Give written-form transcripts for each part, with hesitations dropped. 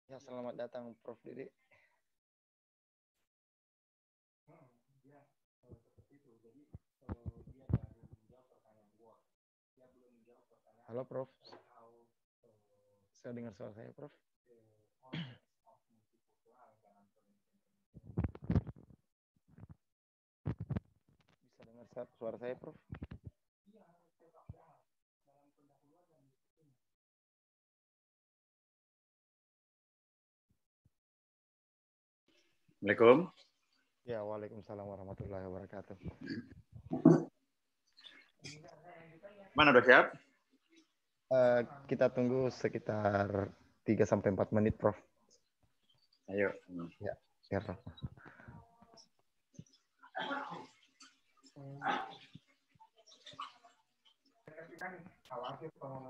Ya, selamat datang Prof. Didi. Halo Prof. Saya dengar suara saya, Prof. Bisa dengar suara saya, Prof? Assalamualaikum. Ya, waalaikumsalam warahmatullahi wabarakatuh. Mana udah siap? Kita tunggu sekitar 3-4 menit, Prof. Ayo. Ya, Prof.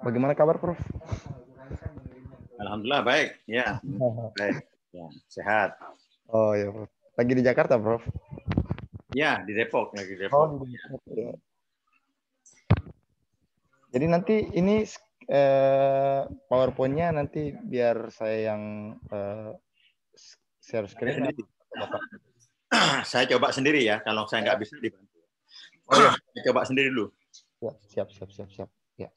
Bagaimana kabar, Prof? Alhamdulillah baik. Ya, baik. Ya, sehat. Oh ya, Prof. Lagi di Jakarta, Prof? Ya, di Depok lagi di Oh, Depok. di Depok. Ya. Jadi nanti ini PowerPoint-nya nanti biar saya yang share screen atau Bapak? Saya coba sendiri ya, kalau saya nggak bisa dibantu. Oh ya, Saya coba sendiri dulu. ya, siap. Ya.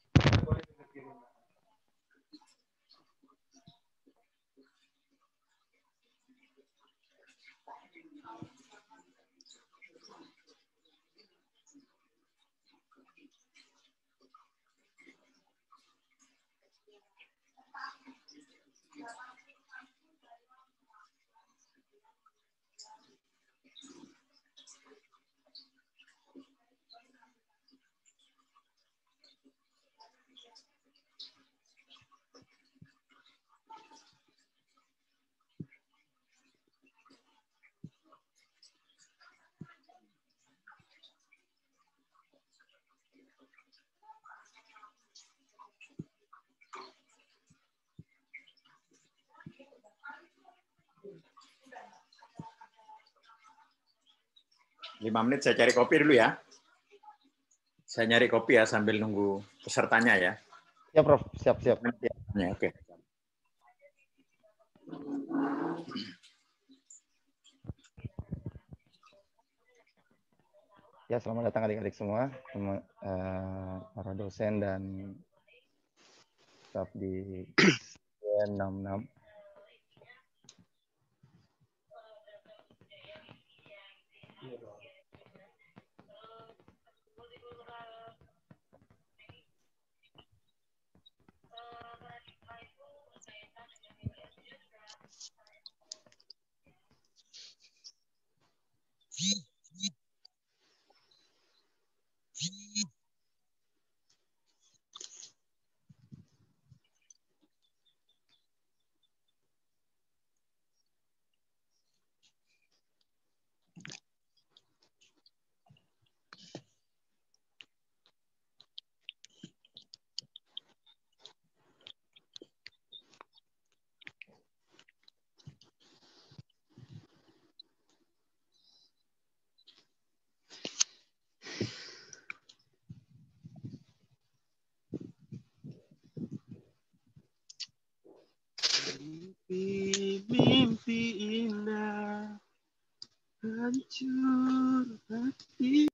Lima menit saya cari kopi dulu ya. Saya nyari kopi ya sambil nunggu pesertanya ya. Ya, Prof. Siap. Ya. Ya, oke. Ya, selamat datang adik-adik semua, para dosen dan staf di 66. Mimpi indah hancur hati.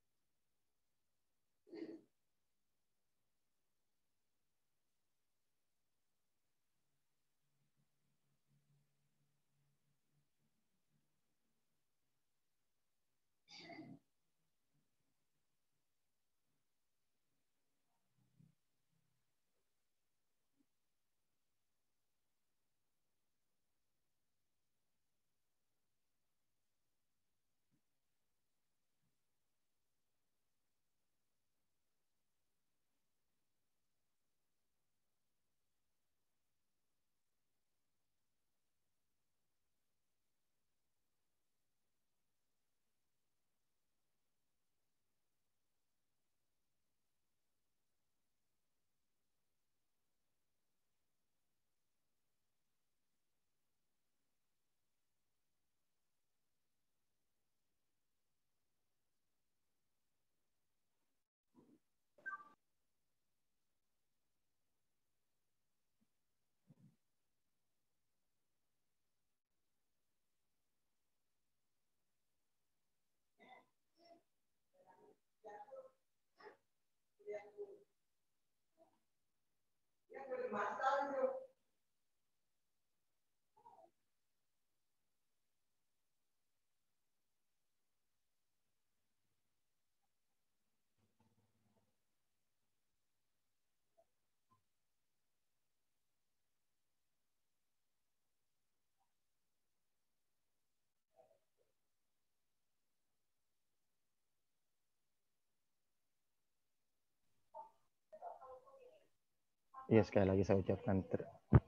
Iya, sekali lagi saya ucapkan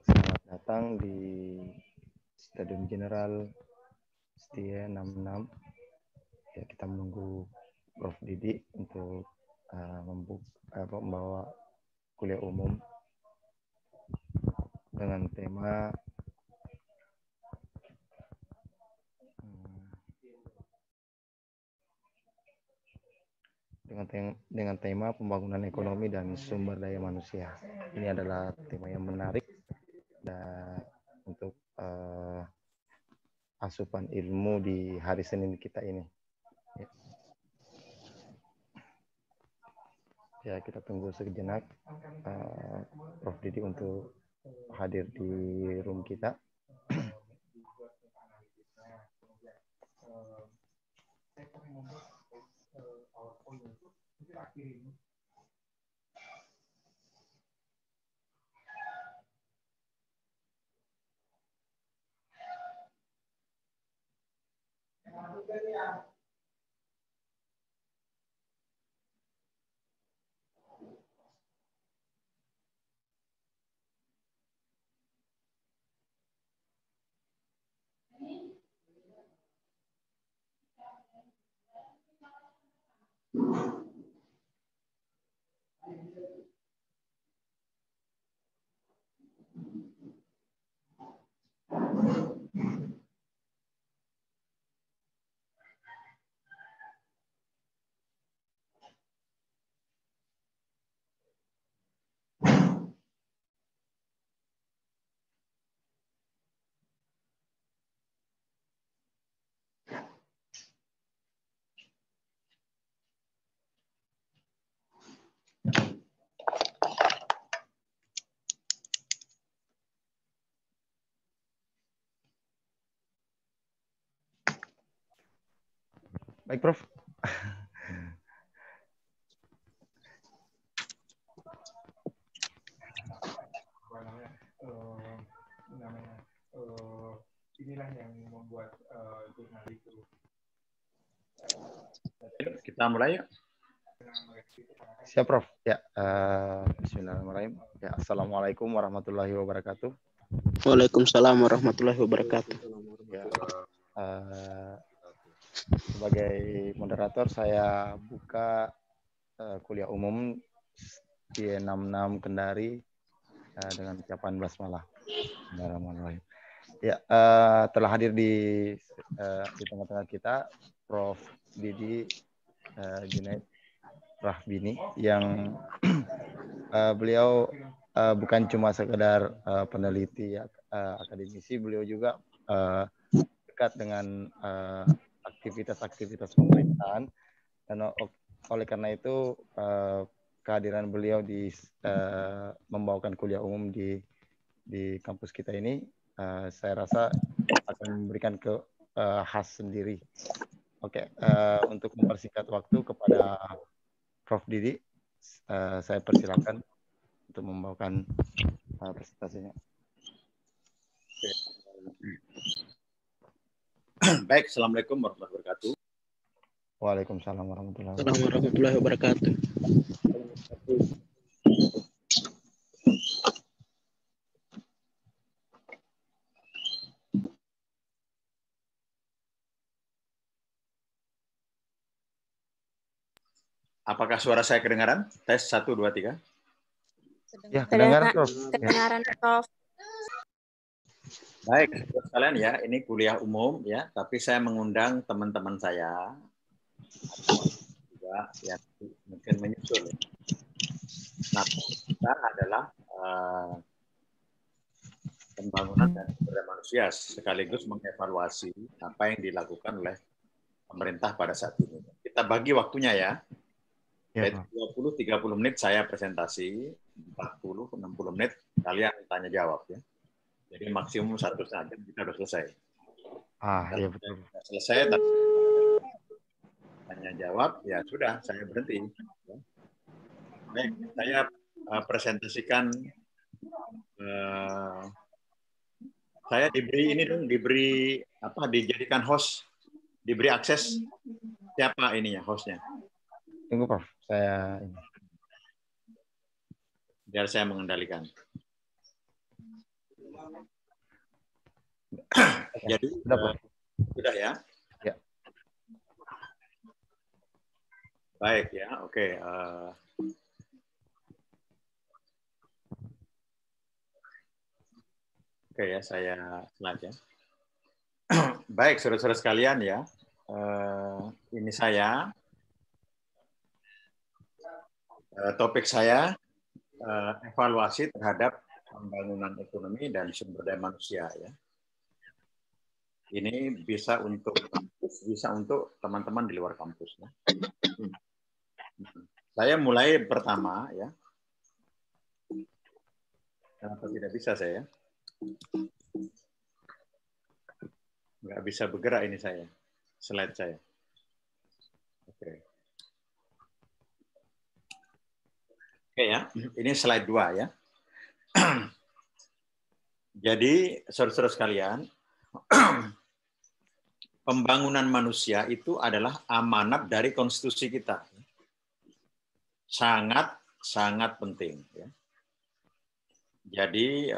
selamat datang di Stadion General Setia 66. Ya, kita menunggu Prof. Didi untuk membawa kuliah umum dengan tema dengan tema pembangunan ekonomi dan sumber daya manusia. Ini adalah tema yang menarik dan untuk asupan ilmu di hari Senin kita ini. Ya, kita tunggu sejenak Prof. Didi untuk hadir di room kita. Baik, Prof. Inilah yang membuat jurnal itu. Kita mulai yuk. Siap, Prof. Ya, bismillahirrahmanirrahim. Ya, assalamualaikum warahmatullahi wabarakatuh. Waalaikumsalam warahmatullahi wabarakatuh. Ya, sebagai moderator saya buka kuliah umum di 66 Kendari dengan ucapan basmalah. Bismillahirrahmanirrahim. Ya, telah hadir di tengah-tengah kita Prof. Didi Junaid Rahbini yang beliau bukan cuma sekedar peneliti akademisi, beliau juga dekat dengan aktivitas-aktivitas pemerintahan, dan oleh karena itu kehadiran beliau di membawakan kuliah umum di kampus kita ini saya rasa akan memberikan khas sendiri. Oke, untuk mempersingkat waktu kepada Prof. Didi, saya persilakan untuk membawakan presentasinya. Baik, assalamualaikum warahmatullahi wabarakatuh. Waalaikumsalam warahmatullahi wabarakatuh. Apakah suara saya kedengaran? Tes 1, 2, 3. Ya, kedengaran, Prof. Kedengaran, Prof. Baik, sekalian ya, ini kuliah umum ya, tapi saya mengundang teman-teman saya juga yang mungkin menyusul. Nah, kita adalah pembangunan dan sumber daya manusia sekaligus mengevaluasi apa yang dilakukan oleh pemerintah pada saat ini. Kita bagi waktunya ya. Ya, 20-30 menit saya presentasi, 40-60 menit kalian tanya jawab ya. Jadi maksimum 1,5 jam kita sudah selesai. Iya betul. Selesai, tapi tanya jawab, ya sudah, saya berhenti. Baik, saya presentasikan. Saya diberi ini dong, diberi apa? Dijadikan host, diberi akses. Siapa ininya hostnya? Tunggu Prof, saya ini. Biar saya mengendalikan. Jadi sudah ya? Ya. Baik ya, oke. Oke ya, saya slide ya. Baik, saudara-saudara sekalian ya. Ini saya. Topik saya evaluasi terhadap pembangunan ekonomi dan sumber daya manusia ya. Ini bisa untuk kampus, bisa untuk teman-teman di luar kampus ya. Saya mulai pertama ya. Kenapa tidak bisa saya? Nggak bisa bergerak ini saya, slide saya. Oke. Oke ya, ini slide 2 ya. Jadi, saudara-saudara sekalian, pembangunan manusia itu adalah amanat dari konstitusi kita. Sangat penting. Ya. Jadi,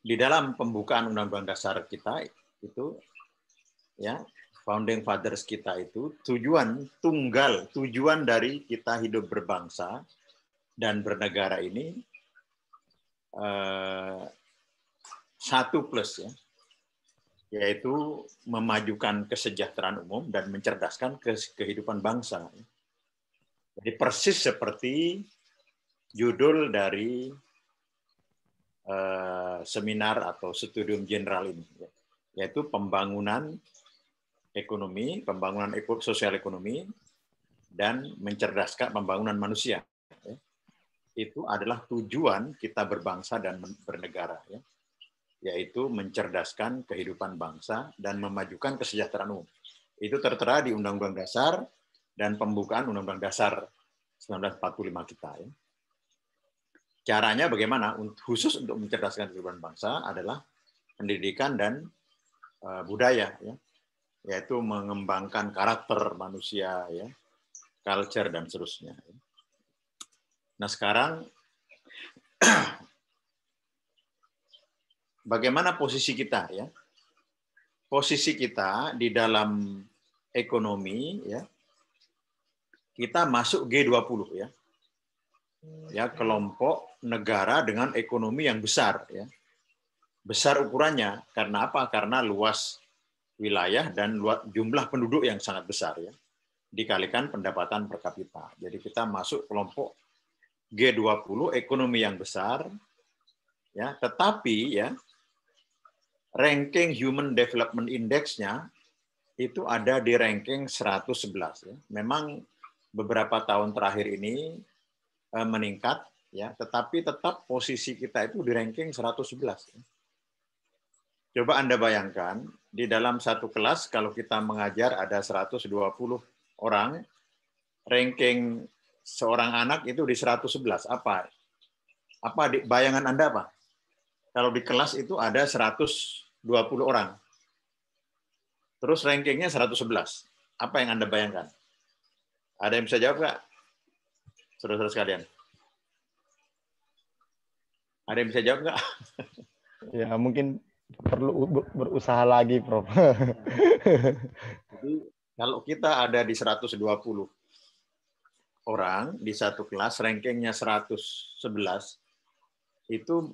di dalam pembukaan Undang-Undang Dasar kita itu, ya, Founding Fathers kita itu tujuan dari kita hidup berbangsa dan bernegara ini 1+ ya, yaitu memajukan kesejahteraan umum dan mencerdaskan kehidupan bangsa. Jadi persis seperti judul dari seminar atau studium general ini, yaitu pembangunan ekonomi, pembangunan sosial ekonomi, dan mencerdaskan pembangunan manusia. Itu adalah tujuan kita berbangsa dan bernegara, ya. Yaitu mencerdaskan kehidupan bangsa dan memajukan kesejahteraan umum. Itu tertera di Undang-Undang Dasar dan pembukaan Undang-Undang Dasar 1945 kita. Ya. Caranya bagaimana? Khusus untuk mencerdaskan kehidupan bangsa adalah pendidikan dan budaya, ya. Yaitu mengembangkan karakter manusia, ya, culture dan seterusnya. Nah sekarang bagaimana posisi kita, ya? Posisi kita di dalam ekonomi, ya, kita masuk G20, ya, ya, kelompok negara dengan ekonomi yang besar, ya, besar ukurannya. Karena apa? Karena luas wilayah dan jumlah penduduk yang sangat besar, ya, dikalikan pendapatan per kapita. Jadi kita masuk kelompok G20, ekonomi yang besar, ya, tetapi ya ranking Human Development Index-nya itu ada di ranking 111. Ya. Memang beberapa tahun terakhir ini meningkat, ya, tetapi tetap posisi kita itu di ranking 111. Ya. Coba Anda bayangkan, di dalam satu kelas kalau kita mengajar ada 120 orang, ranking seorang anak itu di 111. Apa bayangan Anda apa? Kalau di kelas itu ada 120 orang. Terus rankingnya 111. Apa yang Anda bayangkan? Ada yang bisa jawab nggak? Saudara-saudara sekalian. Ada yang bisa jawab nggak? Ya, mungkin perlu berusaha lagi, Prof. Jadi, kalau kita ada di 120 orang di satu kelas, rankingnya 111, itu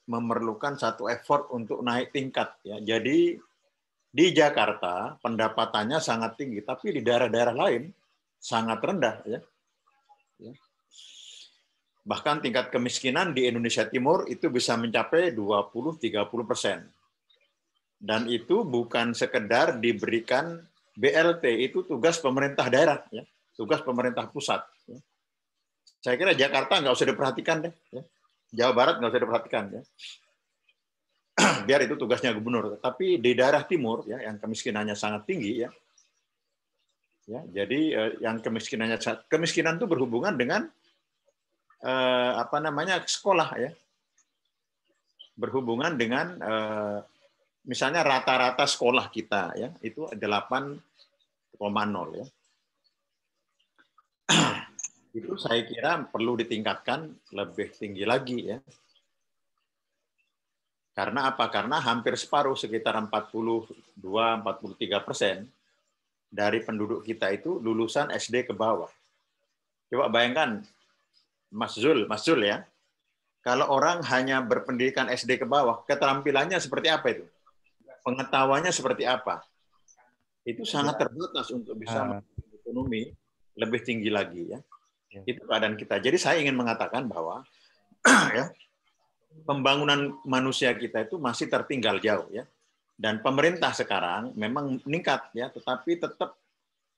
memerlukan satu effort untuk naik tingkat. Ya. Jadi, di Jakarta pendapatannya sangat tinggi, tapi di daerah-daerah lain sangat rendah. Ya. Bahkan tingkat kemiskinan di Indonesia Timur itu bisa mencapai 20-30%. Dan itu bukan sekedar diberikan BLT, itu tugas pemerintah daerah, ya, tugas pemerintah pusat. Ya. Saya kira Jakarta nggak usah diperhatikan deh. Ya. Jawa Barat nggak usah diperhatikan. Ya. Biar itu tugasnya gubernur. Tapi di daerah timur, ya, yang kemiskinannya sangat tinggi, ya, jadi yang kemiskinan itu berhubungan dengan sekolah, ya, berhubungan dengan misalnya rata-rata sekolah kita, ya, itu 8,0, ya. Itu saya kira perlu ditingkatkan lebih tinggi lagi, ya. Karena apa? Karena hampir separuh, sekitar 42-43% dari penduduk kita itu lulusan SD ke bawah. Coba bayangkan, Mas Zul ya, kalau orang hanya berpendidikan SD ke bawah, keterampilannya seperti apa itu? Pengetahuannya seperti apa? Itu sangat terbatas untuk bisa membangun ekonomi lebih tinggi lagi, ya. Itu keadaan kita. Jadi saya ingin mengatakan bahwa ya, pembangunan manusia kita itu masih tertinggal jauh, ya. Dan pemerintah sekarang memang meningkat, ya, tetapi tetap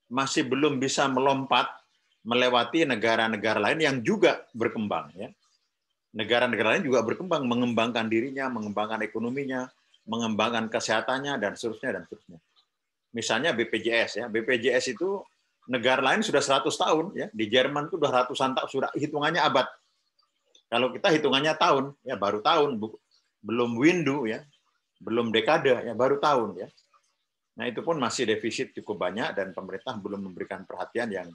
masih belum bisa melompat melewati negara-negara lain yang juga berkembang, ya. Negara-negara lain juga berkembang, mengembangkan dirinya, mengembangkan ekonominya, mengembangkan kesehatannya, dan seterusnya, dan seterusnya. Misalnya BPJS, ya. BPJS itu negara lain sudah 100 tahun, ya. Di Jerman itu sudah ratusan tahun, sudah hitungannya abad. Kalau kita hitungannya tahun, ya, baru tahun, belum windu, ya, belum dekade, ya, baru tahun, ya. Nah, itu pun masih defisit cukup banyak dan pemerintah belum memberikan perhatian yang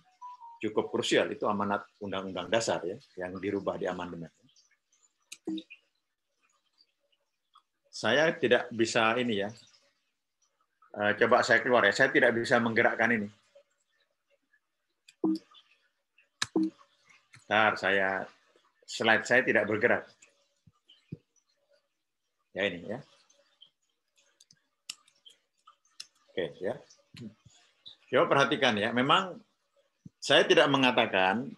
cukup krusial. Itu amanat Undang-Undang Dasar, ya, yang dirubah di amandemen. Saya tidak bisa ini, ya. Coba saya keluar, ya. Saya tidak bisa menggerakkan ini. Slide saya tidak bergerak. Ya, ini, ya. Oke, ya. Coba perhatikan, ya. Memang saya tidak mengatakan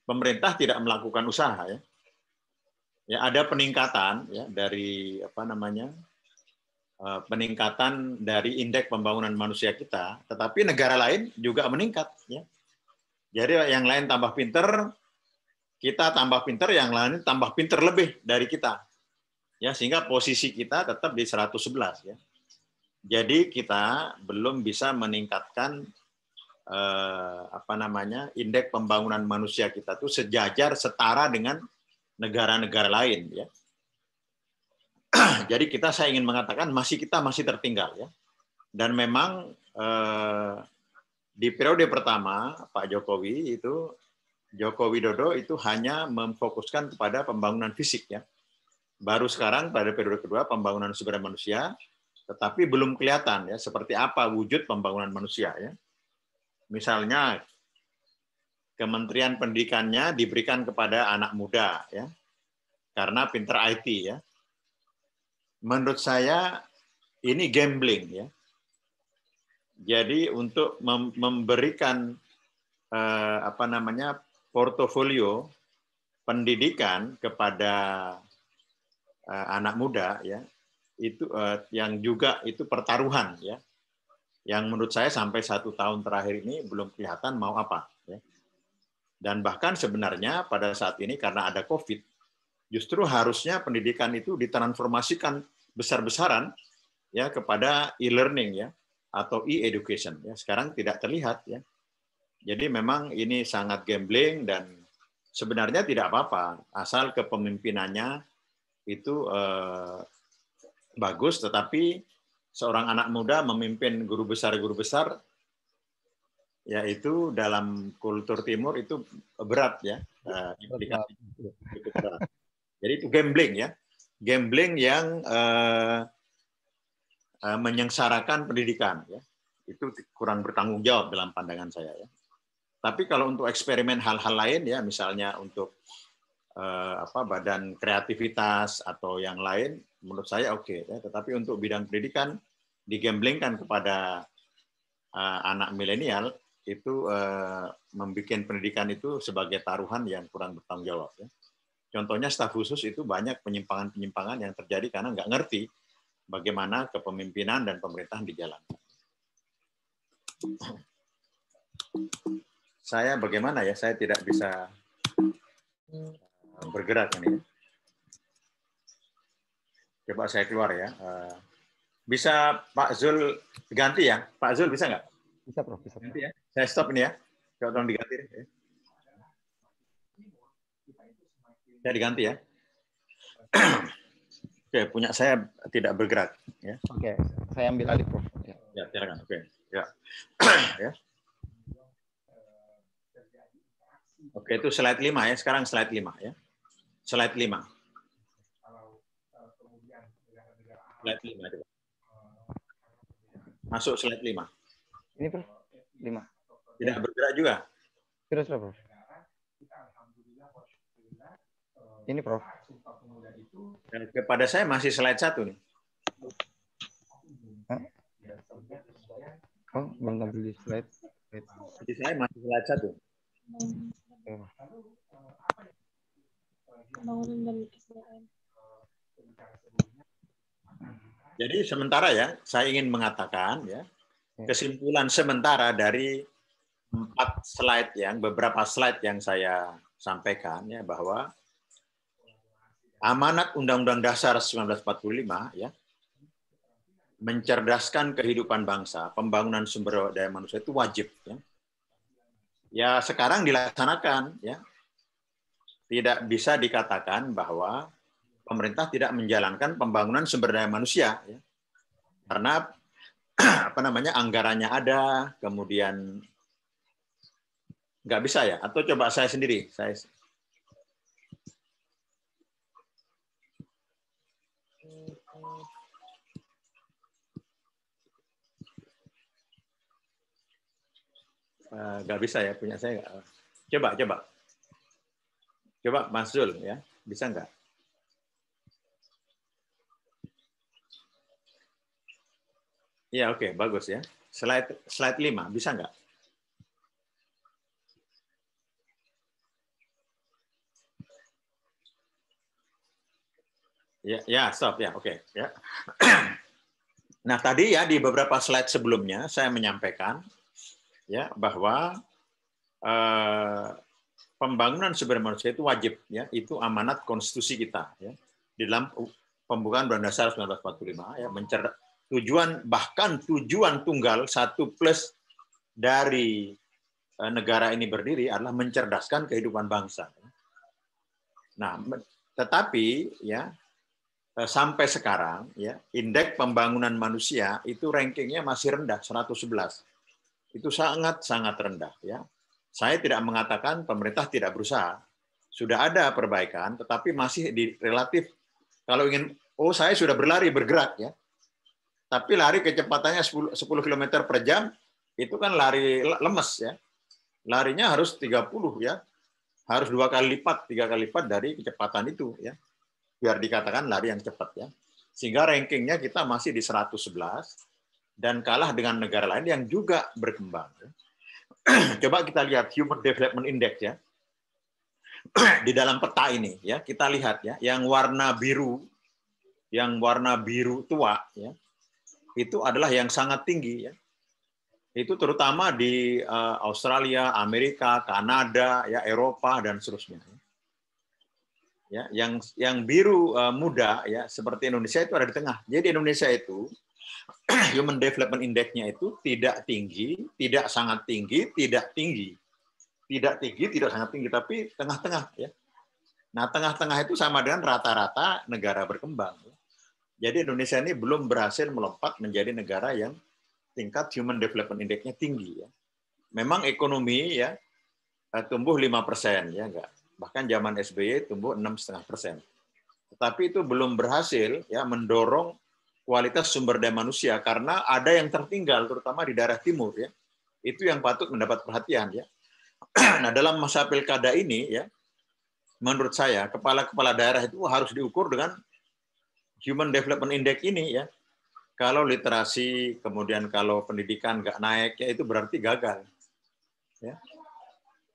pemerintah tidak melakukan usaha, ya. Ya, ada peningkatan, ya, dari peningkatan dari indeks pembangunan manusia kita, tetapi negara lain juga meningkat, ya. Jadi yang lain tambah pinter, kita tambah pinter, yang lain tambah pinter lebih dari kita, ya, sehingga posisi kita tetap di 111, ya. Jadi kita belum bisa meningkatkan indeks pembangunan manusia kita itu sejajar, setara dengan negara-negara lain, ya. Jadi saya ingin mengatakan kita masih tertinggal, ya. Dan memang di periode pertama Pak Jokowi itu, Joko Widodo itu hanya memfokuskan kepada pembangunan fisik, ya. Baru sekarang pada periode kedua pembangunan sumber daya manusia, tetapi belum kelihatan, ya, seperti apa wujud pembangunan manusia, ya. Misalnya Kementerian Pendidikannya diberikan kepada anak muda, ya, karena pinter IT, ya. Menurut saya ini gambling, ya. Jadi untuk memberikan portofolio pendidikan kepada anak muda, ya, itu yang juga itu pertaruhan, ya. Yang menurut saya sampai 1 tahun terakhir ini belum kelihatan mau apa, ya. Dan bahkan sebenarnya pada saat ini karena ada COVID, justru harusnya pendidikan itu ditransformasikan besar-besaran, ya, kepada e-learning, ya, atau e-education, ya. Sekarang tidak terlihat, ya. Jadi memang ini sangat gambling dan sebenarnya tidak apa-apa asal kepemimpinannya itu bagus, tetapi seorang anak muda memimpin guru besar, yaitu dalam kultur timur itu berat, ya, implikasi cukup berat. Jadi itu gambling, ya, gambling yang menyengsarakan pendidikan, ya. Itu kurang bertanggung jawab dalam pandangan saya, ya. Tapi kalau untuk eksperimen hal-hal lain, ya, misalnya untuk badan kreativitas atau yang lain, menurut saya oke, ya. Tetapi untuk bidang pendidikan digamblingkan kepada anak milenial itu membuat pendidikan itu sebagai taruhan yang kurang bertanggung jawab, ya. Contohnya staf khusus itu banyak penyimpangan-penyimpangan yang terjadi karena nggak ngerti bagaimana kepemimpinan dan pemerintahan dijalankan. Saya bagaimana, ya, saya tidak bisa bergerak ini. Coba saya keluar ya. Bisa Pak Zul ganti ya? Pak Zul bisa nggak? Bisa, Prof. Bisa. Ganti ya. Saya stop ini ya. Coba tolong diganti deh. Saya diganti ya. Oke, punya saya tidak bergerak. Ya. Oke, saya ambil alih, Prof. Ya, silakan. Oke. Ya. Ya. Oke, itu slide 5 ya. Sekarang slide 5 ya. Slide 5. Slide 5 coba. Masuk slide 5. Ini, Prof. 5. Tidak bergerak juga. Terus, Prof. Ini, Prof. Dan kepada saya masih slide 1 nih. Hah? Oh, belum tampil di slide. Jadi saya masih slide 1. Jadi sementara ya, saya ingin mengatakan ya, kesimpulan sementara dari 4 slide beberapa slide yang saya sampaikan ya, bahwa amanat Undang-Undang Dasar 1945 ya, mencerdaskan kehidupan bangsa, pembangunan sumber daya manusia itu wajib ya. Ya sekarang dilaksanakan ya. Tidak bisa dikatakan bahwa pemerintah tidak menjalankan pembangunan sumber daya manusia ya. Karena anggarannya ada, kemudian nggak bisa ya. Atau coba saya sendiri, nggak bisa ya, punya saya nggak. Coba Mas Zul ya, bisa nggak? Ya oke, bagus ya. Slide 5, bisa nggak? Ya, stop ya, oke ya. Nah tadi ya di beberapa slide sebelumnya saya menyampaikan ya bahwa pembangunan sumber manusia itu wajib ya, itu amanat konstitusi kita ya. Di dalam pembukaan Undang-Undang Dasar 1945 ya, tujuan tunggal 1+ dari negara ini berdiri adalah mencerdaskan kehidupan bangsa. Nah, tetapi ya sampai sekarang ya, indeks pembangunan manusia itu rankingnya masih rendah, 111. Itu sangat rendah ya. Saya tidak mengatakan pemerintah tidak berusaha. Sudah ada perbaikan, tetapi masih di relatif. Kalau ingin, saya sudah bergerak ya. Tapi lari kecepatannya 10 km per jam, itu kan lari lemes ya. Larinya harus 30 ya. Harus 2 kali lipat, 3 kali lipat dari kecepatan itu ya. Biar dikatakan lari yang cepat ya. Sehingga rankingnya kita masih di 111 dan kalah dengan negara lain yang juga berkembang. Ya. Coba kita lihat Human Development Index ya. Di dalam peta ini ya, kita lihat ya, yang warna biru tua ya, itu adalah yang sangat tinggi ya. Itu terutama di Australia, Amerika, Kanada, ya Eropa dan seterusnya. Ya, yang biru muda ya seperti Indonesia itu ada di tengah. Jadi Indonesia itu Human Development Index-nya itu tidak tinggi, tidak sangat tinggi, tidak tinggi. Tidak tinggi, tidak sangat tinggi, tapi tengah-tengah ya. Nah, tengah-tengah itu sama dengan rata-rata negara berkembang. Jadi Indonesia ini belum berhasil melompat menjadi negara yang tingkat Human Development Index-nya tinggi ya. Memang ekonomi ya tumbuh 5% ya enggak. Bahkan zaman SBY tumbuh 6,5%. Tetapi itu belum berhasil ya mendorong kualitas sumber daya manusia karena ada yang tertinggal terutama di daerah timur ya. Itu yang patut mendapat perhatian ya. Nah, dalam masa pilkada ini ya menurut saya kepala-kepala daerah itu harus diukur dengan Human Development Index ini ya. Kalau literasi kemudian kalau pendidikan nggak naik ya itu berarti gagal. Ya.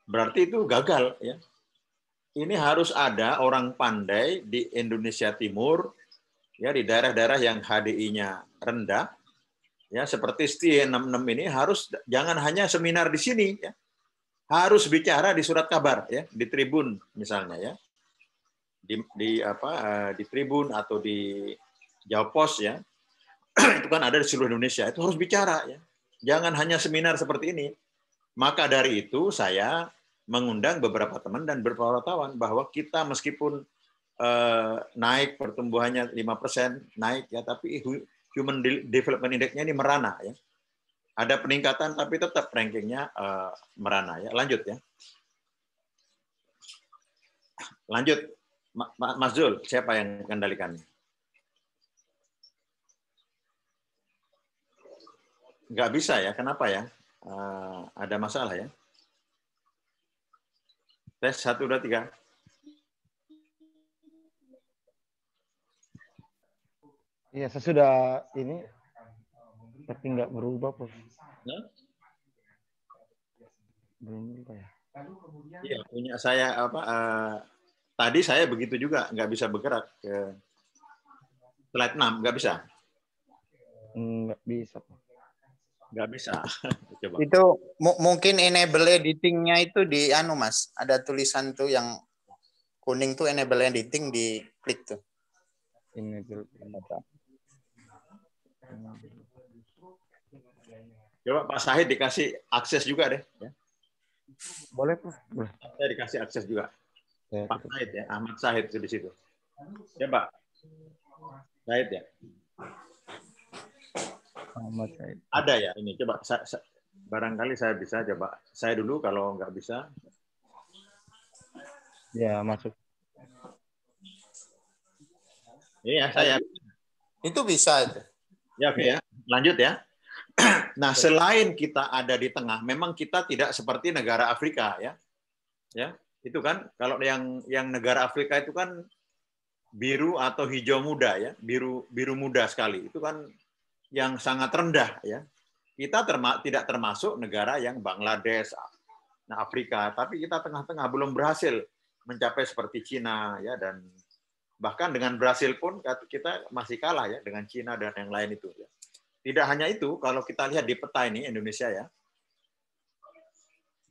Berarti itu gagal ya. Ini harus ada orang pandai di Indonesia Timur ya, di daerah-daerah yang HDI-nya rendah, ya seperti STIE 66 ini harus jangan hanya seminar di sini, ya, harus bicara di surat kabar ya, di Tribun misalnya ya. Di Tribun atau di Jawa Pos ya. Itu kan ada di seluruh Indonesia. Itu harus bicara ya. Jangan hanya seminar seperti ini. Maka dari itu saya mengundang beberapa teman dan beberapa wartawan bahwa kita meskipun naik pertumbuhannya 5% naik ya, tapi Human Development Index-nya ini merana ya. Ada peningkatan tapi tetap rankingnya merana ya. Lanjut ya. Lanjut, Mas Zul, siapa yang kendalikannya? Nggak bisa ya, kenapa ya? Ada masalah ya? Tes 1, 2, 3. Iya, saya sudah ini, tapi nggak berubah, Prof. Nah? Belum berubah ya? Iya, punya saya tadi saya begitu juga, nggak bisa bergerak ke slide 6, nggak bisa. Nggak bisa, Prof. Nggak bisa. Coba. Itu mungkin enable editingnya itu di anu Mas, ada tulisan tuh yang kuning tuh enable editing, di klik tuh. Enable. Coba Pak Sahid dikasih akses juga deh. Ya. Boleh, Prof. Boleh. Saya dikasih akses juga. Ya, Pak Sahid ya, Ahmad Sahid di situ. Coba. Sahid ya. Ahmad Said. Ada ya ini. Coba barangkali saya bisa coba. Saya dulu kalau nggak bisa. Ya, masuk. Iya, saya. Itu bisa itu. Ya, oke ya. Lanjut ya. Nah, selain kita ada di tengah, memang kita tidak seperti negara Afrika ya. Ya, itu kan kalau yang negara Afrika itu kan biru atau hijau muda ya, biru muda sekali. Itu kan yang sangat rendah ya. Kita tidak termasuk negara yang Bangladesh, nah Afrika, tapi kita tengah-tengah belum berhasil mencapai seperti Cina ya, dan bahkan dengan Brasil pun kita masih kalah ya dengan Cina dan yang lain itu ya. Tidak hanya itu, kalau kita lihat di peta ini Indonesia ya.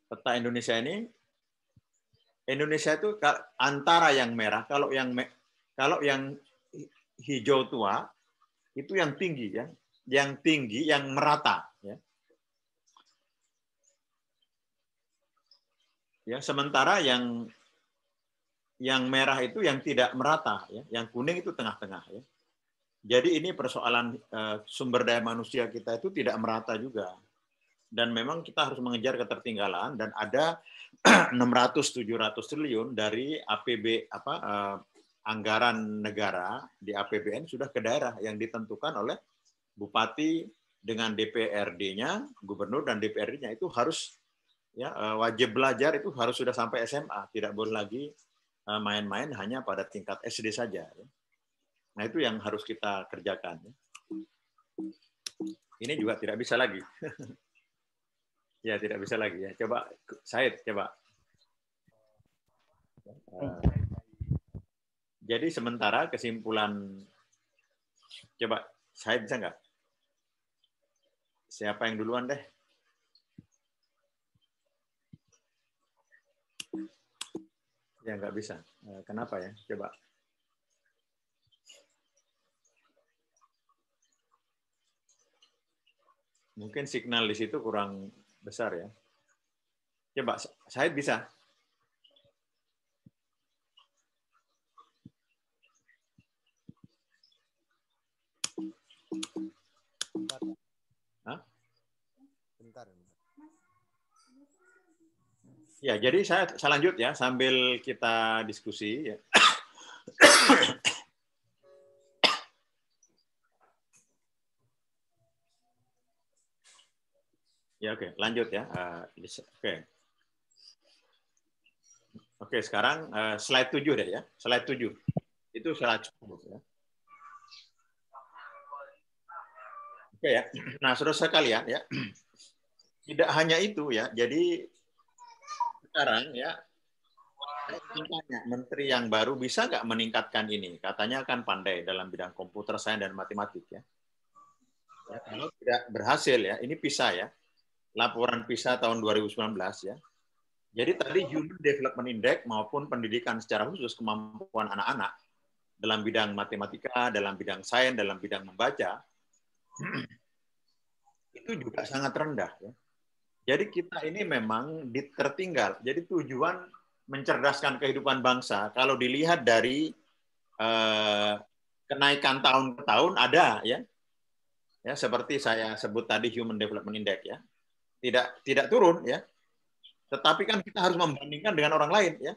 Peta Indonesia ini, Indonesia itu antara yang merah, kalau yang hijau tua itu yang tinggi ya, yang merata ya. Ya, sementara yang merah itu yang tidak merata ya, yang kuning itu tengah-tengah ya. Jadi ini persoalan sumber daya manusia kita itu tidak merata juga. Dan memang kita harus mengejar ketertinggalan, dan ada 600-700 triliun dari anggaran negara di APBN sudah ke daerah yang ditentukan oleh bupati dengan DPRD-nya, gubernur dan DPRD-nya itu harus ya, wajib belajar itu harus sudah sampai SMA, tidak boleh lagi main-main hanya pada tingkat SD saja. Nah, itu yang harus kita kerjakan. Ini juga tidak bisa lagi. Ya, tidak bisa lagi ya. Coba Said, coba. Jadi sementara kesimpulan, coba Said bisa nggak? Siapa yang duluan deh? Ya, nggak bisa. Kenapa ya? Coba. Mungkin signal di situ kurang besar ya. Coba, Said bisa? Hah? Bentar. Ya, jadi saya lanjut ya sambil kita diskusi ya. Ya, oke, lanjut ya. Oke, sekarang slide 7 deh ya. Slide 7. Itu slide 10 ya. Oke ya. Nah, saudara sekalian ya. Tidak hanya itu ya. Jadi sekarang ya, menteri yang baru bisa nggak meningkatkan ini? Katanya kan pandai dalam bidang komputer sains dan matematik ya. Ya, kalau tidak berhasil ya, ini PISA ya. Laporan PISA tahun 2019 ya. Jadi tadi Human Development Index maupun pendidikan secara khusus kemampuan anak-anak dalam bidang matematika, dalam bidang sains, dalam bidang membaca, itu juga sangat rendah. Ya. Jadi kita ini memang tertinggal. Jadi tujuan mencerdaskan kehidupan bangsa, kalau dilihat dari kenaikan tahun ke tahun ada, ya, seperti saya sebut tadi Human Development Index, ya, tidak turun, ya. Tetapi kan kita harus membandingkan dengan orang lain, ya.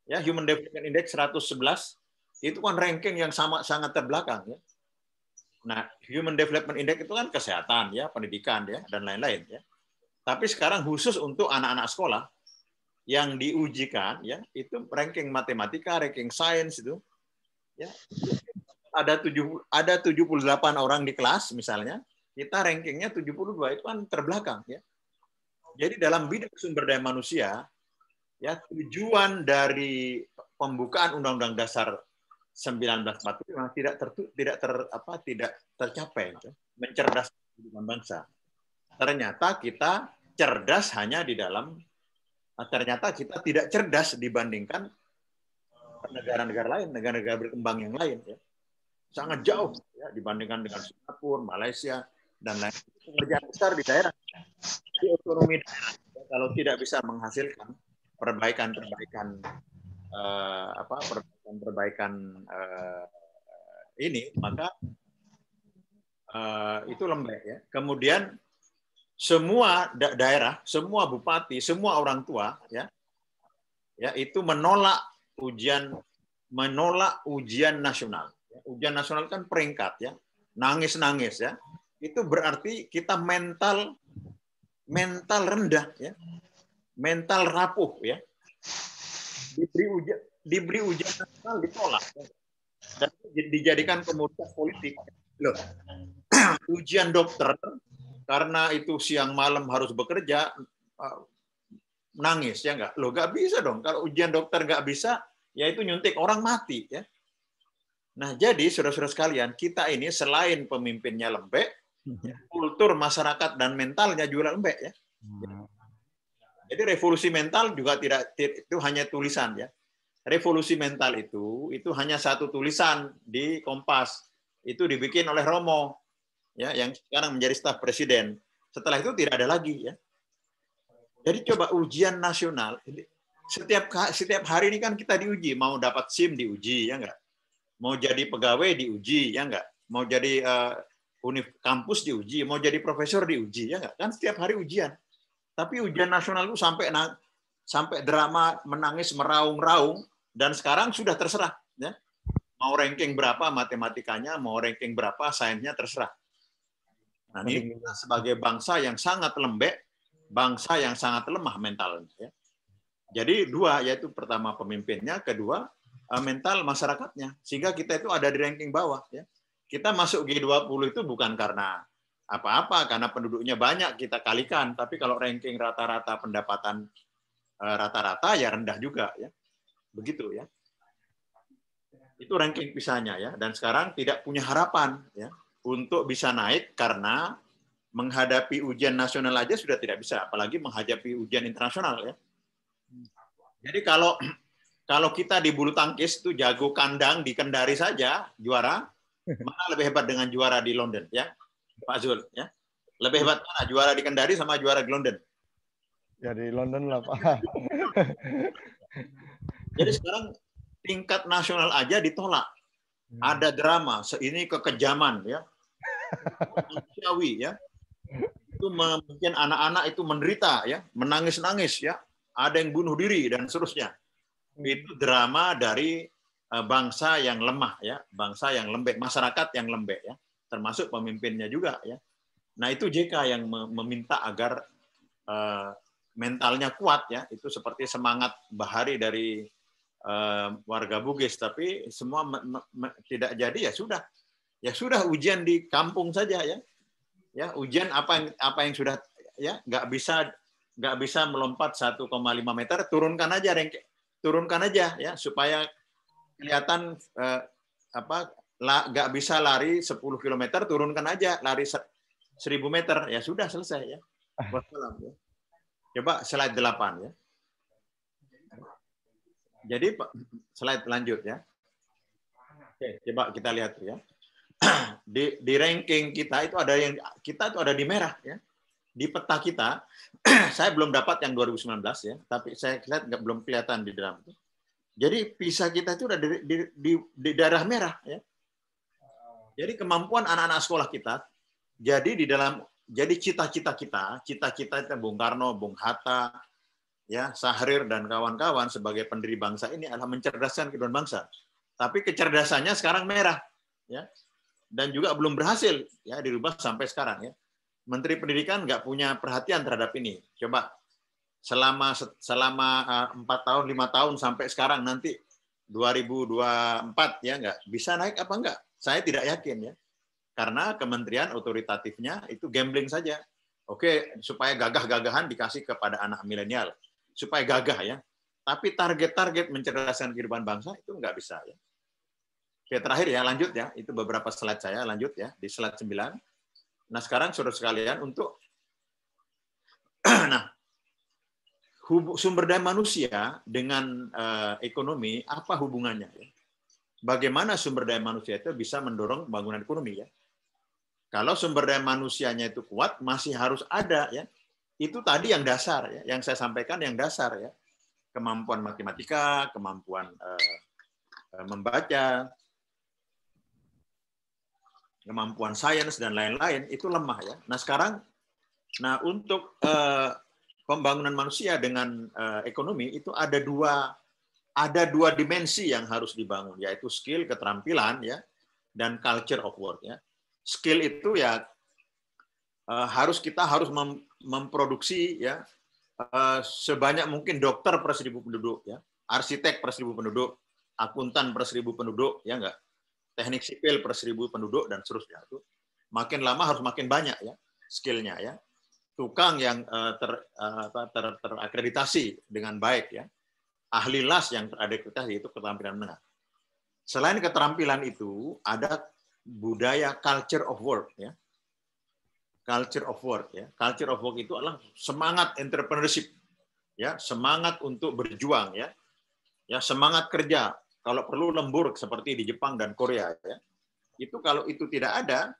Ya, Human Development Index 111 itu kan ranking yang sangat terbelakang, ya. Nah, Human Development Index itu kan kesehatan, ya, pendidikan, ya, dan lain-lain, ya. Tapi sekarang khusus untuk anak-anak sekolah yang diujikan, ya, itu ranking matematika, ranking sains itu, ya, ada 78 orang di kelas misalnya, kita rankingnya 72, itu kan terbelakang, ya. Jadi dalam bidang sumber daya manusia, ya, tujuan dari pembukaan Undang-Undang Dasar 1945 tidak tercapai, ya, mencerdaskan kehidupan bangsa. Ternyata kita cerdas hanya di dalam, ternyata kita tidak cerdas dibandingkan negara-negara lain, negara-negara berkembang yang lain, ya. Sangat jauh, ya, dibandingkan dengan Singapura, Malaysia, dan lain. Pekerjaan besar di daerah, di otonomi daerah, ya, kalau tidak bisa menghasilkan perbaikan ini, maka itu lembek, ya. Kemudian semua daerah, semua bupati, semua orang tua, ya, itu menolak ujian nasional. Ujian nasional kan peringkat, ya, nangis-nangis, ya. Itu berarti kita mental rendah, ya, mental rapuh, ya. Diberi ujian nasional ditolak, ya. Dan dijadikan komoditas politik. Loh, ujian dokter karena itu siang malam harus bekerja, nangis, ya nggak? Loh, nggak bisa dong. Kalau ujian dokter nggak bisa, ya itu nyuntik orang mati, ya. Nah, jadi saudara-saudara sekalian, kita ini selain pemimpinnya lembek, kultur masyarakat dan mentalnya juga lembek, ya. Jadi revolusi mental juga itu hanya tulisan, ya. Revolusi mental itu hanya satu tulisan di Kompas. Itu dibikin oleh Romo, ya, yang sekarang menjadi staf presiden. Setelah itu tidak ada lagi, ya. Jadi coba ujian nasional, setiap hari ini kan kita diuji, mau dapat SIM diuji, ya enggak? Mau jadi pegawai diuji, ya enggak? Mau jadi kampus diuji, mau jadi profesor diuji, ya enggak? Kan setiap hari ujian. Tapi ujian nasional itu sampai drama, menangis, meraung-raung, dan sekarang sudah terserah, ya. Mau ranking berapa matematikanya, mau ranking berapa sainsnya, terserah. Nah, ini sebagai bangsa yang sangat lembek, bangsa yang sangat lemah mentalnya, ya. Jadi dua, yaitu pertama pemimpinnya, kedua mental masyarakatnya, sehingga kita itu ada di ranking bawah, ya. Kita masuk G20 itu bukan karena apa-apa, karena penduduknya banyak kita kalikan, tapi kalau ranking rata-rata pendapatan rata-rata ya rendah juga, ya. Begitu, ya. Itu ranking pisahnya, ya. Dan sekarang tidak punya harapan, ya, untuk bisa naik karena menghadapi ujian nasional aja sudah tidak bisa, apalagi menghadapi ujian internasional, ya. Jadi kalau kita di bulu tangkis itu jago kandang di Kendari saja juara, mana lebih hebat dengan juara di London, ya, Pak Zul, ya? Lebih hebat mana juara di Kendari sama juara di London? Ya di London lah, Pak. Jadi sekarang tingkat nasional aja ditolak. Ada drama, ini kekejaman, ya. Manusiawi, ya. Itu mungkin anak-anak itu menderita, ya, menangis-nangis, ya. Ada yang bunuh diri dan seterusnya. Itu drama dari bangsa yang lemah, ya, bangsa yang lembek, masyarakat yang lembek, ya, termasuk pemimpinnya juga, ya. Nah, itu JK yang meminta agar mentalnya kuat, ya. Itu seperti semangat Bahari dari warga Bugis, tapi semua tidak jadi, ya sudah ujian di kampung saja, ya. Ya, ujian apa yang sudah, ya, nggak bisa melompat 1,5 meter, turunkan aja, ya, supaya kelihatan nggak bisa lari 10 km, turunkan aja lari 1000 meter, ya sudah selesai, ya. Wassalam, ya. Coba slide 8, ya. Jadi slide lanjut ya. Oke, coba kita lihat ya. Di ranking kita itu ada di merah ya. Di peta kita, saya belum dapat yang 2019 ya, tapi saya lihat belum kelihatan di dalam itu. Jadi PISA kita itu udah di daerah merah ya. Jadi kemampuan anak-anak sekolah kita, jadi cita-cita itu Bung Karno, Bung Hatta, ya Syahrir dan kawan-kawan sebagai pendiri bangsa ini adalah mencerdaskan kehidupan bangsa. Tapi kecerdasannya sekarang merah, ya, dan juga belum berhasil ya dirubah sampai sekarang ya. Menteri Pendidikan nggak punya perhatian terhadap ini. Coba selama 4 tahun, 5 tahun sampai sekarang nanti 2024 ya nggak bisa naik apa enggak? Saya tidak yakin ya. Karena kementerian otoritatifnya itu gambling saja. Oke, supaya gagah-gagahan dikasih kepada anak milenial. Supaya gagah ya. Tapi target-target mencerdaskan kehidupan bangsa itu nggak bisa ya. Oke, terakhir ya, lanjut ya. Itu beberapa slide saya, lanjut ya. Di slide 9. Nah, sekarang saudara sekalian untuk nah, sumber daya manusia dengan ekonomi, apa hubungannya? Ya? Bagaimana sumber daya manusia itu bisa mendorong pembangunan ekonomi ya? Kalau sumber daya manusianya itu kuat, masih harus ada ya. Itu tadi yang dasar ya, yang saya sampaikan yang dasar ya. Kemampuan matematika, kemampuan membaca, kemampuan sains dan lain-lain itu lemah ya. Nah sekarang, untuk pembangunan manusia dengan ekonomi itu ada dua dimensi yang harus dibangun, yaitu skill, keterampilan ya, dan culture of work ya. Skill itu ya kita harus memproduksi ya sebanyak mungkin dokter per 1.000 penduduk ya, arsitek per 1.000 penduduk, akuntan per 1.000 penduduk ya enggak, teknik sipil per 1.000 penduduk dan seterusnya. Itu makin lama harus makin banyak ya skillnya ya, tukang yang terakreditasi dengan baik ya, ahli las yang terakreditasi, itu keterampilan menengah. Selain keterampilan itu ada budaya culture of work ya. Culture of work ya. Culture of work itu adalah semangat entrepreneurship ya, semangat untuk berjuang ya. Ya, semangat kerja, kalau perlu lembur seperti di Jepang dan Korea ya. Itu kalau itu tidak ada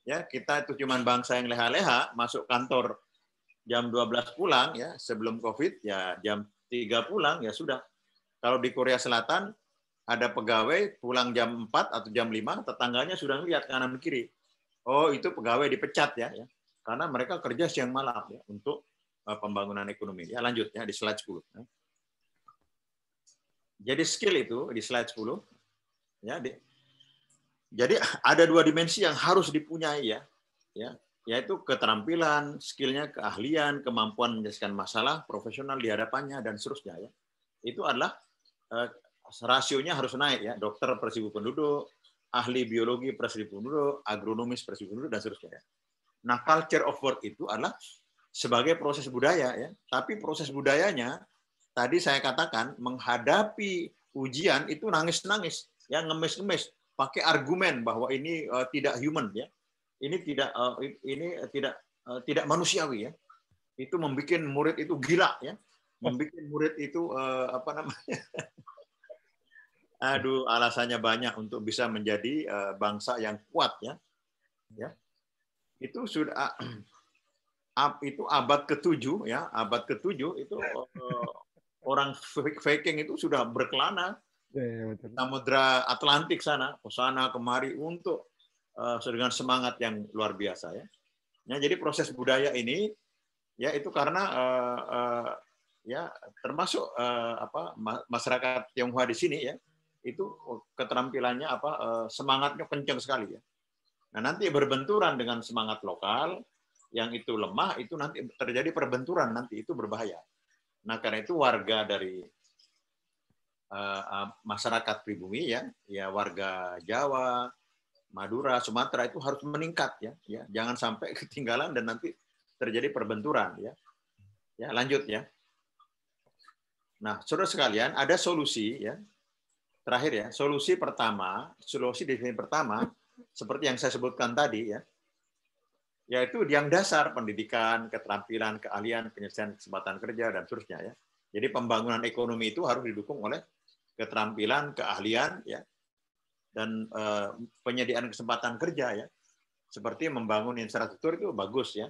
ya, kita itu cuman bangsa yang leha-leha, masuk kantor jam 12 pulang ya, sebelum Covid ya jam 3 pulang ya sudah. Kalau di Korea Selatan ada pegawai pulang jam 4 atau jam 5, tetangganya sudah lihat kanan kiri. Oh, itu pegawai dipecat ya, karena mereka kerja siang malam ya untuk pembangunan ekonomi. Ya, lanjut ya di slide 10. Ya. Jadi skill itu di slide 10 ya. Jadi ada dua dimensi yang harus dipunyai ya, yaitu keterampilan, skillnya, keahlian, kemampuan menyelesaikan masalah profesional di hadapannya dan seterusnya ya. Itu adalah rasionya harus naik ya, dokter per 1.000 penduduk, ahli biologi per 1.000 penduduk, agronomis per 1.000 penduduk dan seterusnya. Nah, culture of work itu adalah sebagai proses budaya ya, tapi proses budayanya tadi saya katakan menghadapi ujian itu nangis-nangis, ya ngemis-ngemis, pakai argumen bahwa ini tidak human ya, ini tidak manusiawi ya, itu membuat murid itu gila ya, membuat murid itu aduh, alasannya banyak untuk bisa menjadi bangsa yang kuat ya. Itu sudah itu abad ke-7 ya, abad ke-7 itu orang Viking itu sudah berkelana Samudra Atlantik sana, ke sana kemari untuk dengan semangat yang luar biasa ya. Nah, jadi proses budaya ini ya itu karena ya termasuk masyarakat Tionghoa di sini ya. Itu keterampilannya semangatnya kencang sekali ya. Nah, nanti berbenturan dengan semangat lokal yang itu lemah, itu nanti terjadi perbenturan, nanti itu berbahaya. Nah, karena itu warga dari masyarakat pribumi ya warga Jawa, Madura, Sumatera itu harus meningkat ya. Jangan sampai ketinggalan dan nanti terjadi perbenturan ya. Ya, lanjut ya. Nah, saudara sekalian, ada solusi ya. Terakhir ya, solusi definisi pertama seperti yang saya sebutkan tadi ya, yaitu yang dasar pendidikan, keterampilan, keahlian, penyelesaian kesempatan kerja dan seterusnya ya. Jadi pembangunan ekonomi itu harus didukung oleh keterampilan, keahlian, ya, dan penyediaan kesempatan kerja, ya, seperti membangun infrastruktur itu bagus, ya,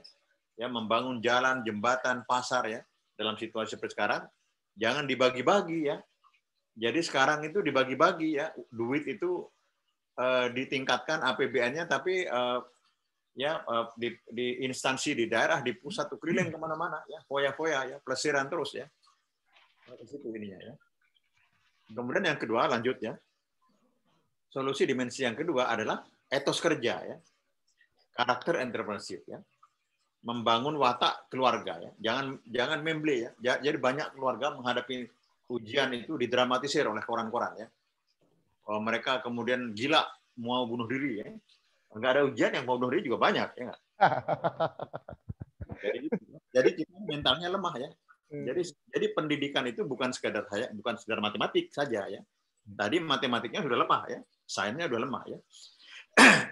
membangun jalan, jembatan, pasar, ya, dalam situasi seperti sekarang, jangan dibagi-bagi, ya. Jadi sekarang itu dibagi-bagi, ya, duit itu ditingkatkan APBN-nya, tapi di instansi di daerah, di pusat tuh keliling kemana-mana, ya, foya-foya, ya, pelesiran terus, ya, ke situ ininya, ya. Kemudian yang kedua, lanjut, ya. Solusi dimensi yang kedua adalah etos kerja, ya, karakter entrepreneurship, ya, membangun watak keluarga, ya, jangan memble, ya. Jadi banyak keluarga menghadapi ujian itu didramatisir oleh koran-koran, ya. Kalau mereka kemudian gila mau bunuh diri, ya, nggak ada ujian yang mau bunuh diri juga banyak, ya nggak? Jadi kita mentalnya lemah, ya. Jadi pendidikan itu bukan sekedar matematik saja, ya. Tadi matematiknya sudah lemah, ya. Sainsnya sudah lemah, ya.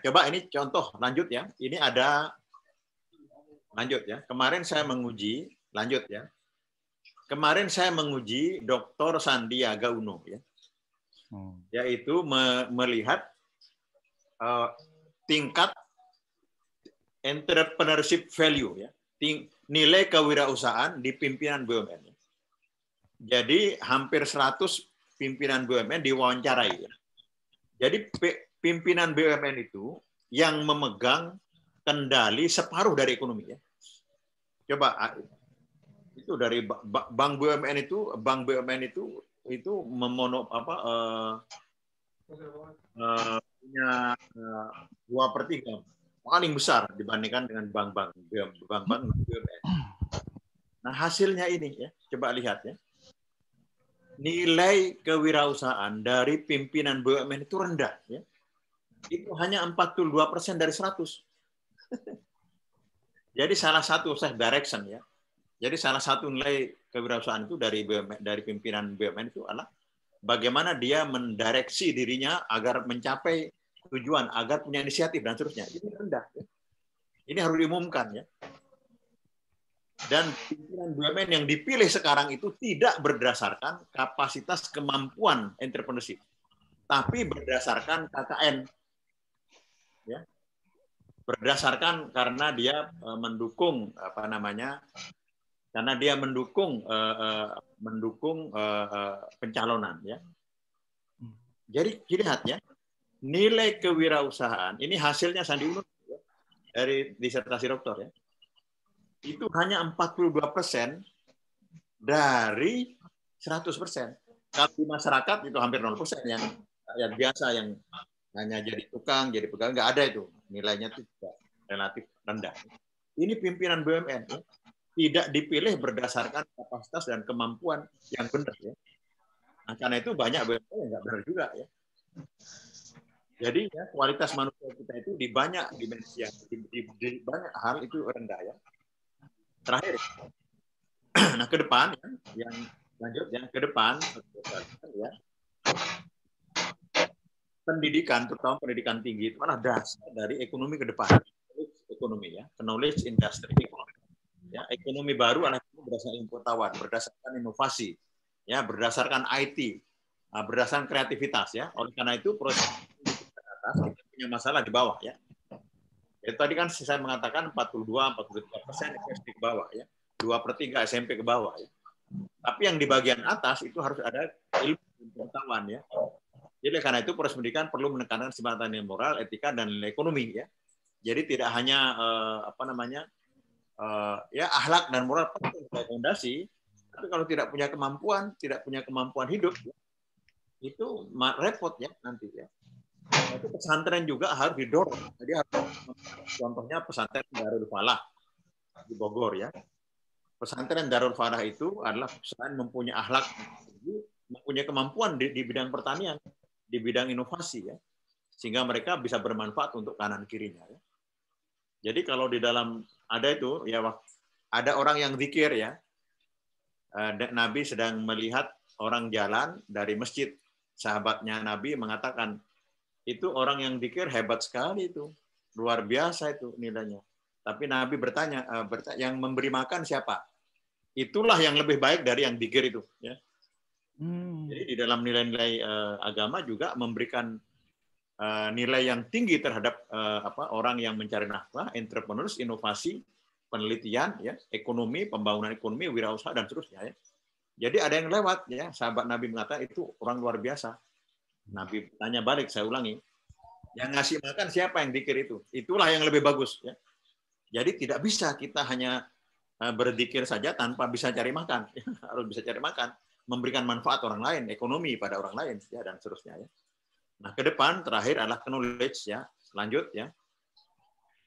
Coba ini contoh lanjut, ya. Ini ada lanjut, ya. Kemarin saya menguji lanjut, ya. Kemarin saya menguji Dr. Sandiaga Uno, ya. Yaitu melihat tingkat entrepreneurship value, ya. Nilai kewirausahaan di pimpinan BUMN. Ya. Jadi hampir 100 pimpinan BUMN diwawancarai, ya. Jadi pimpinan BUMN itu yang memegang kendali separuh dari ekonomi, ya. Coba itu dari bank BUMN itu punya 2/3 paling besar dibandingkan dengan bank-bank BUMN. Nah, hasilnya ini, ya, coba lihat, ya. Nilai kewirausahaan dari pimpinan BUMN itu rendah, ya. Itu hanya 42% dari 100. Jadi salah satu direction, ya. Jadi salah satu nilai kewirausahaan itu dari pimpinan BUMN itu adalah bagaimana dia mendireksi dirinya agar mencapai tujuan, agar punya inisiatif dan seterusnya. Ini rendah, ya. Ini harus diumumkan, ya. Dan pimpinan BUMN yang dipilih sekarang itu tidak berdasarkan kapasitas kemampuan entrepreneurship, tapi berdasarkan KKN, ya. Berdasarkan karena dia mendukung karena dia mendukung pencalonan, ya. Jadi lihat, ya, nilai kewirausahaan ini hasilnya Sandi Uno, ya, dari disertasi doktor, ya. Itu hanya 42% dari 100%. Kalau di masyarakat itu hampir 0%, yang rakyat biasa yang hanya jadi tukang, jadi pegawai, nggak ada itu. Nilainya itu relatif rendah. Ini pimpinan BUMN, ya, tidak dipilih berdasarkan kapasitas dan kemampuan yang benar, ya. Nah, karena itu banyak BUMN yang nggak benar juga, ya. Jadi, ya, kualitas manusia kita itu di banyak dimensi, di banyak hal itu rendah, ya. Terakhir, nah ke depan, ya, yang lanjut, ya, ke depan, ya, pendidikan, terutama pendidikan tinggi itu adalah dasar dari ekonomi ke depan, ekonomi, ya, knowledge industry, ya, ekonomi baru adalah berdasarkan pengetahuan, berdasarkan inovasi, ya, berdasarkan IT, berdasarkan kreativitas, ya. Oleh karena itu proses atas kita punya masalah di bawah, ya. Jadi tadi kan saya mengatakan 42-43% SD ke bawah, ya. 2/3 SMP ke bawah, ya. Tapi yang di bagian atas itu harus ada ilmu pengetahuan, ya. Jadi karena itu proses pendidikan perlu menekankan keseimbangan nilai moral, etika, dan nilai ekonomi, ya. Jadi tidak hanya ya akhlak dan moral penting sebagai fondasi, tapi kalau tidak punya kemampuan hidup, ya, itu repot, ya, nanti, ya. Itu pesantren juga harus didorong. Jadi contohnya pesantren Darul Falah di Bogor, ya. Pesantren Darul Falah itu adalah selain mempunyai akhlak, mempunyai kemampuan di bidang pertanian, di bidang inovasi, ya, sehingga mereka bisa bermanfaat untuk kanan kirinya, ya. Jadi kalau di dalam ada itu, ya, ada orang yang zikir, ya. Nabi sedang melihat orang jalan dari masjid, sahabatnya Nabi mengatakan, itu orang yang zikir hebat sekali itu, luar biasa itu nilainya. Tapi Nabi bertanya, yang memberi makan siapa? Itulah yang lebih baik dari yang zikir itu, ya. Jadi di dalam nilai-nilai agama juga memberikan nilai yang tinggi terhadap orang yang mencari nafkah, entrepreneurs, inovasi, penelitian, ya, ekonomi, pembangunan ekonomi, wirausaha dan seterusnya. Ya. Jadi ada yang lewat, ya. Sahabat Nabi mengatakan itu orang luar biasa. Nabi tanya balik, saya ulangi, yang ngasih makan siapa yang zikir itu? Itulah yang lebih bagus. Ya. Jadi tidak bisa kita hanya berzikir saja tanpa bisa cari makan, ya. Harus bisa cari makan, memberikan manfaat orang lain, ekonomi pada orang lain, ya, dan seterusnya. Ya. Nah, ke depan terakhir adalah knowledge, ya. Lanjut, ya.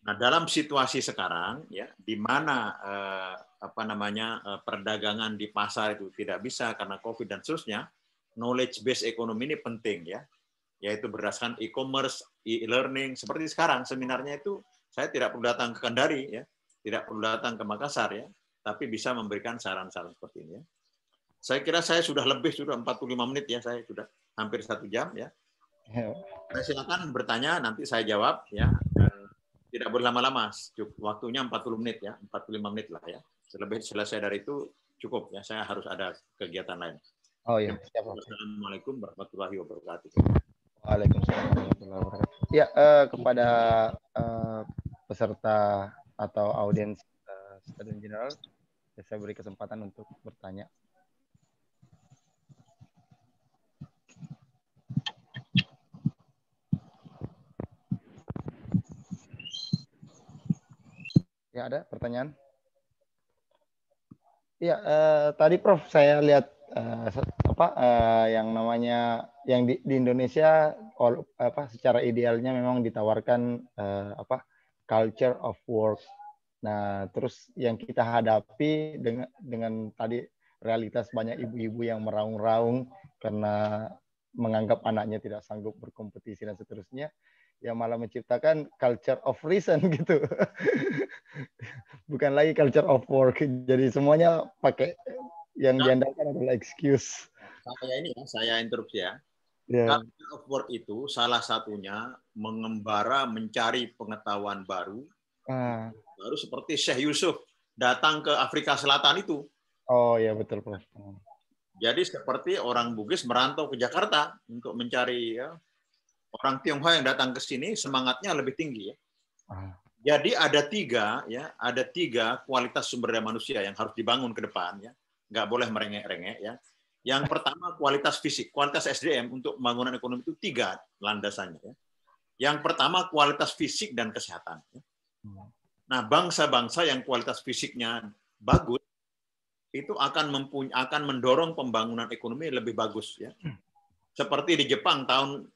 Nah, dalam situasi sekarang, ya, di mana perdagangan di pasar itu tidak bisa karena COVID dan seterusnya, knowledge based economy ini penting, ya, yaitu berdasarkan e-commerce, e-learning. Seperti sekarang seminarnya itu saya tidak perlu datang ke Kendari, ya, tidak perlu datang ke Makassar, ya, tapi bisa memberikan saran-saran seperti ini. Ya. Saya kira saya sudah 45 menit, ya, saya sudah hampir 1 jam, ya. Saya silakan bertanya, nanti saya jawab, ya. Tidak boleh lama-lama, waktunya 40 menit, ya, 45 menit lah, ya. Selesai dari itu cukup, ya. Saya harus ada kegiatan lain. Oh iya, siap. Assalamualaikum warahmatullahi wabarakatuh. Waalaikumsalam warahmatullahi wabarakatuh. Ya, kepada peserta atau audiens Stadion General, saya beri kesempatan untuk bertanya. Ya, ada pertanyaan? Ya, tadi Prof, saya lihat yang namanya yang di Indonesia secara idealnya memang ditawarkan culture of work. Nah, terus yang kita hadapi dengan tadi realitas banyak ibu-ibu yang meraung-raung karena menganggap anaknya tidak sanggup berkompetisi dan seterusnya, yang malah menciptakan culture of reason gitu. Bukan lagi culture of work. Jadi semuanya pakai yang diandalkan adalah excuse. Saya interupsi, ya. Yeah. Culture of work itu salah satunya mengembara mencari pengetahuan baru. Baru seperti Syekh Yusuf datang ke Afrika Selatan itu. Oh ya, betul, Prof. Jadi seperti orang Bugis merantau ke Jakarta untuk mencari, ya, orang Tionghoa yang datang ke sini semangatnya lebih tinggi, ya. Jadi ada tiga kualitas sumber daya manusia yang harus dibangun ke depan, ya. Nggak boleh merengek-rengek, ya. Yang pertama kualitas fisik, kualitas SDM untuk pembangunan ekonomi itu 3 landasannya, ya. Yang pertama kualitas fisik dan kesehatan, ya. Nah, bangsa-bangsa yang kualitas fisiknya bagus itu akan mendorong pembangunan ekonomi lebih bagus, ya. Seperti di Jepang tahun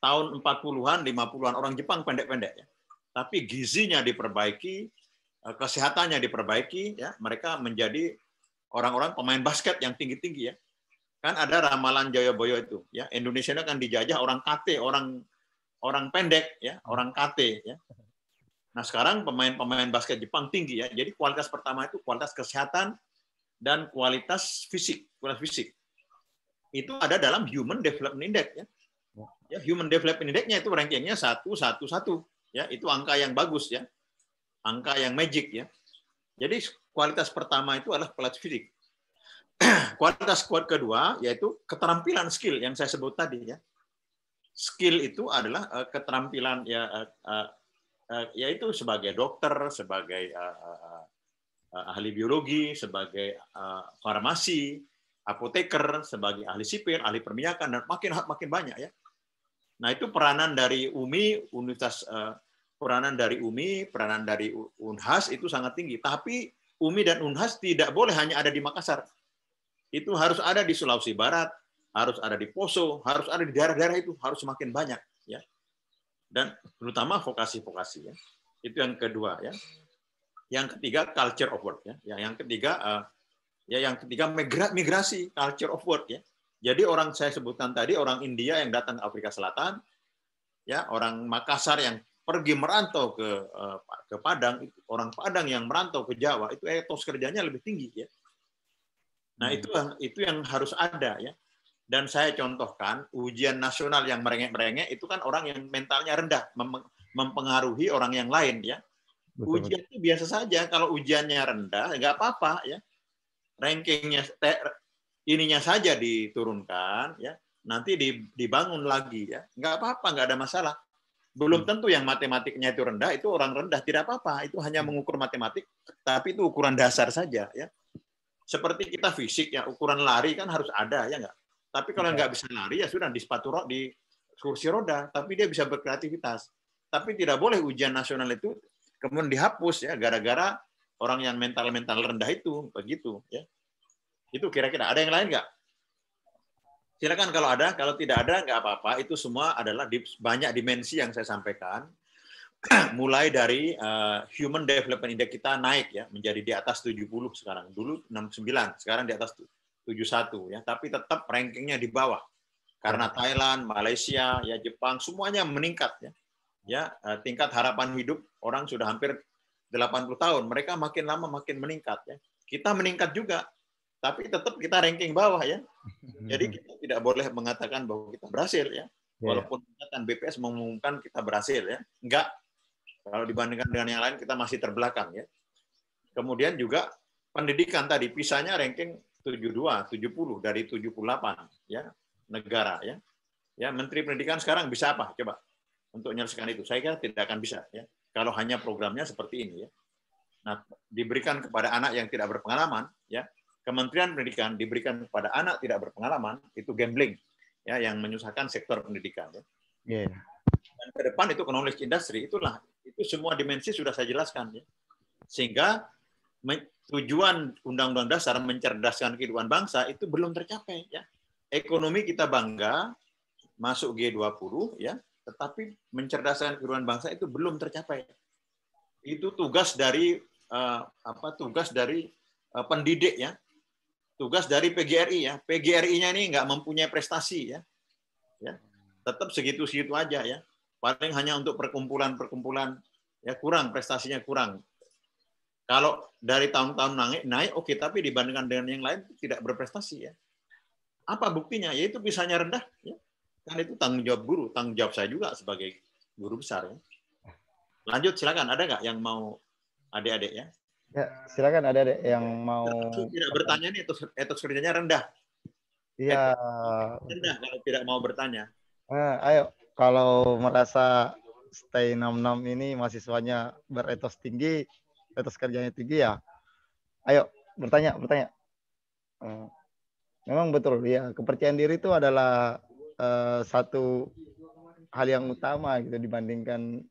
40-an, 50-an orang Jepang pendek-pendek, ya. Tapi gizinya diperbaiki, kesehatannya diperbaiki, ya, mereka menjadi orang-orang pemain basket yang tinggi-tinggi, ya. Kan ada ramalan Joyoboyo itu, ya, Indonesia akan dijajah orang KT, orang pendek, ya, orang KT, ya. Nah, sekarang pemain basket Jepang tinggi, ya. Jadi kualitas pertama itu kualitas kesehatan dan kualitas fisik. Kualitas fisik itu ada dalam Human Development Index, ya. Ya, Human Development Index-nya itu rankingnya 111. Ya, itu angka yang bagus, ya. Angka yang magic, ya. Jadi kualitas pertama itu adalah kualitas fisik. Kualitas kedua yaitu keterampilan skill yang saya sebut tadi, ya. Skill itu adalah keterampilan, ya, yaitu sebagai dokter, sebagai ahli biologi, sebagai farmasi, apoteker, sebagai ahli sipil, ahli perminyakan, dan makin banyak, ya. Nah, itu peranan dari UMI, peranan dari Unhas itu sangat tinggi. Tapi UMI dan Unhas tidak boleh hanya ada di Makassar. Itu harus ada di Sulawesi Barat, harus ada di Poso, harus ada di daerah-daerah itu, harus semakin banyak, ya. Dan terutama vokasi-vokasi, ya. Itu yang kedua, ya. Yang ketiga culture of work, ya. Yang ketiga migrasi, culture of work, ya. Jadi orang saya sebutkan tadi, orang India yang datang ke Afrika Selatan, ya, orang Makassar yang pergi merantau ke Padang, orang Padang yang merantau ke Jawa, itu etos kerjanya lebih tinggi, ya. Nah, itu yang harus ada, ya. Dan saya contohkan ujian nasional yang merengek-merengek itu kan orang yang mentalnya rendah, mempengaruhi orang yang lain, ya. Betul. Ujian itu biasa saja, kalau ujiannya rendah nggak apa-apa, ya. Rankingnya ininya saja diturunkan, ya nanti dibangun lagi, ya nggak apa-apa, nggak ada masalah. Belum tentu yang matematiknya itu rendah, itu orang rendah, tidak apa-apa. Itu hanya mengukur matematik, tapi itu ukuran dasar saja. Ya. Seperti kita fisik, ya ukuran lari kan harus ada, ya nggak? Tapi kalau nggak bisa lari, ya sudah di di kursi roda, tapi dia bisa berkreativitas. Tapi tidak boleh ujian nasional itu kemudian dihapus, ya gara-gara orang yang mental rendah itu, begitu. Ya. Itu kira-kira. Ada yang lain nggak? Silakan kalau ada, kalau tidak ada nggak apa-apa. Itu semua adalah banyak dimensi yang saya sampaikan. Mulai dari Human Development Index kita naik ya menjadi di atas 70 sekarang. Dulu 69, sekarang di atas 71 ya. Tapi tetap rankingnya di bawah. Karena Thailand, Malaysia, ya Jepang semuanya meningkat ya. Ya, tingkat harapan hidup orang sudah hampir 80 tahun. Mereka makin lama makin meningkat ya. Kita meningkat juga. Tapi tetap kita ranking bawah ya. Jadi kita tidak boleh mengatakan bahwa kita berhasil ya. Walaupun kan BPS mengumumkan kita berhasil ya. Enggak. Kalau dibandingkan dengan yang lain kita masih terbelakang ya. Kemudian juga pendidikan tadi PISA-nya ranking 72, 70 dari 78 ya negara ya. Ya, Menteri Pendidikan sekarang bisa apa? Coba untuk menyelesaikan itu. Saya kira tidak akan bisa ya. Kalau hanya programnya seperti ini ya. Nah, diberikan kepada anak yang tidak berpengalaman ya. Kementerian Pendidikan diberikan kepada anak tidak berpengalaman, itu gambling, ya, yang menyusahkan sektor pendidikan. Ya. Dan ke depan itu knowledge industry, itu semua dimensi sudah saya jelaskan. Ya. Sehingga tujuan Undang-Undang Dasar mencerdaskan kehidupan bangsa itu belum tercapai. Ya. Ekonomi kita bangga, masuk G20, ya, tetapi mencerdaskan kehidupan bangsa itu belum tercapai. Itu tugas dari pendidik ya. Tugas dari PGRI ya. PGRI-nya ini nggak mempunyai prestasi ya. Ya. Tetap segitu-segitu aja ya. Paling hanya untuk perkumpulan-perkumpulan ya kurang, prestasinya kurang. Kalau dari tahun-tahun naik oke, tapi dibandingkan dengan yang lain tidak berprestasi ya. Apa buktinya? Yaitu pisahnya rendah ya. Kan itu tanggung jawab guru, tanggung jawab saya juga sebagai guru besar ya. Lanjut silakan, ada nggak yang mau adik-adik ya? Ya, silakan ada yang mau. Tidak bertanya nih, etos kerjanya rendah. Iya. Rendah kalau tidak mau bertanya. Ayo, kalau merasa stay 66 ini mahasiswanya beretos tinggi, etos kerjanya tinggi ya, ayo bertanya. Memang betul ya, kepercayaan diri itu adalah satu hal yang utama gitu dibandingkan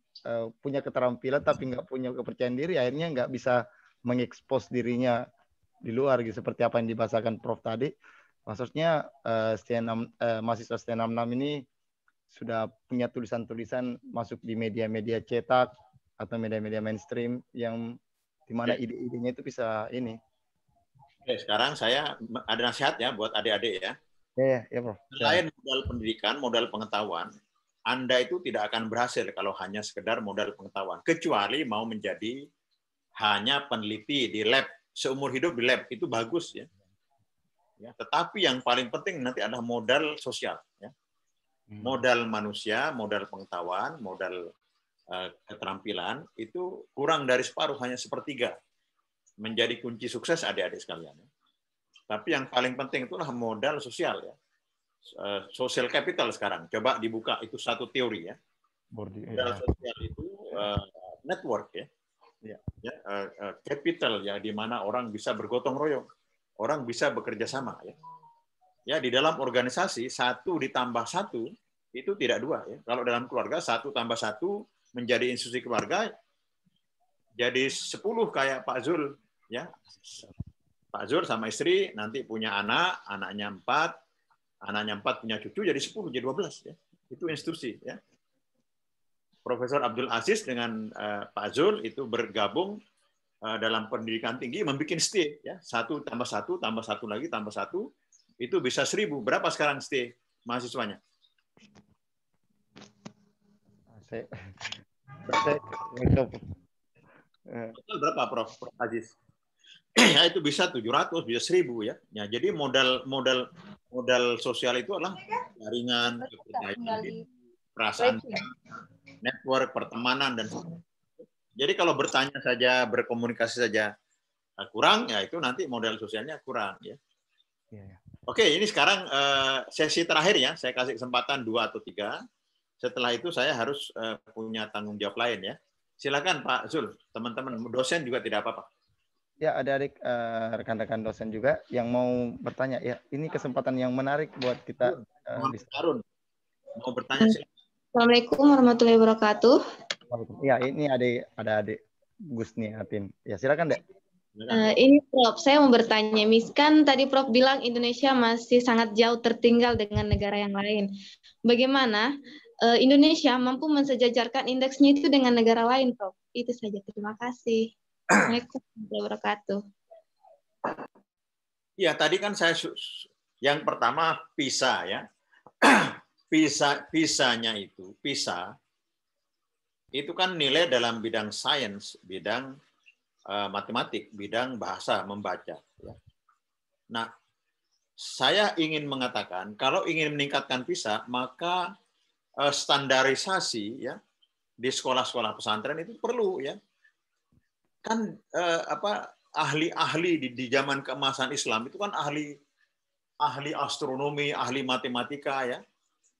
punya keterampilan tapi nggak punya kepercayaan diri, akhirnya nggak bisa mengekspos dirinya di luar gitu, seperti apa yang dibahasakan Prof tadi. Maksudnya mahasiswa ST 66 ini sudah punya tulisan-tulisan masuk di media-media cetak atau media-media mainstream yang dimana ide-idenya itu bisa ini. Oke, sekarang saya ada nasihat ya buat adik-adik ya. Ya, Prof. Selain modal pendidikan, modal pengetahuan, Anda itu tidak akan berhasil kalau hanya sekedar modal pengetahuan, kecuali mau menjadi hanya peneliti di lab, seumur hidup di lab, itu bagus ya. Ya, tetapi yang paling penting nanti adalah modal sosial. Ya. Modal manusia, modal pengetahuan, modal keterampilan, itu kurang dari separuh, hanya sepertiga. Menjadi kunci sukses adik-adik sekalian. Ya. Tapi yang paling penting itulah modal sosial. Ya. Social capital sekarang. Coba dibuka, itu satu teori. Ya. Modal sosial itu network ya. Capital ya, di mana orang bisa bergotong royong, orang bisa bekerja sama ya. Ya, di dalam organisasi 1 ditambah 1 itu tidak 2 ya. Kalau dalam keluarga 1 tambah 1 menjadi institusi keluarga jadi 10 kayak Pak Zul ya. Pak Zul sama istri nanti punya anaknya 4, anaknya 4 punya cucu jadi 10, jadi 12 ya. Itu institusi ya. Profesor Abdul Aziz dengan Pak Zul itu bergabung dalam pendidikan tinggi membuat STE ya, 1 tambah 1 tambah 1 lagi tambah 1 itu bisa 1000. Berapa sekarang STE mahasiswanya? Berapa Prof Aziz? Ya, itu bisa 700, bisa 1000 ya. Ya, jadi modal sosial itu adalah jaringan, kepercayaan, perasaan, network, pertemanan dan sebagainya. Jadi kalau bertanya saja, berkomunikasi saja kurang, ya itu nanti modal sosialnya kurang ya. Oke, ini sekarang sesi terakhir ya. Saya kasih kesempatan 2 atau 3. Setelah itu saya harus punya tanggung jawab lain ya. Silakan Pak Zul, teman-teman dosen juga tidak apa-apa. Ya, adik-adik rekan-rekan dosen juga yang mau bertanya. Ya, ini kesempatan yang menarik buat kita. Muhammad Harun mau bertanya silakan. Assalamualaikum warahmatullahi wabarakatuh. Ya, ini ada adik Gusni Atin. Ya, silakan, Dek. Ini Prof, saya mau bertanya. Kan tadi Prof bilang Indonesia masih sangat jauh tertinggal dengan negara yang lain. Bagaimana Indonesia mampu mensejajarkan indeksnya itu dengan negara lain, Prof? Itu saja. Terima kasih. Assalamualaikum warahmatullahi wabarakatuh. Ya, tadi kan saya yang pertama PISA ya. PISA-nya itu, PISA itu kan nilai dalam bidang sains, bidang matematik, bidang bahasa membaca. Ya. Nah, saya ingin mengatakan kalau ingin meningkatkan PISA, maka standarisasi ya di sekolah-sekolah pesantren itu perlu ya. Kan ahli-ahli di zaman keemasan Islam itu kan ahli astronomi, ahli matematika ya.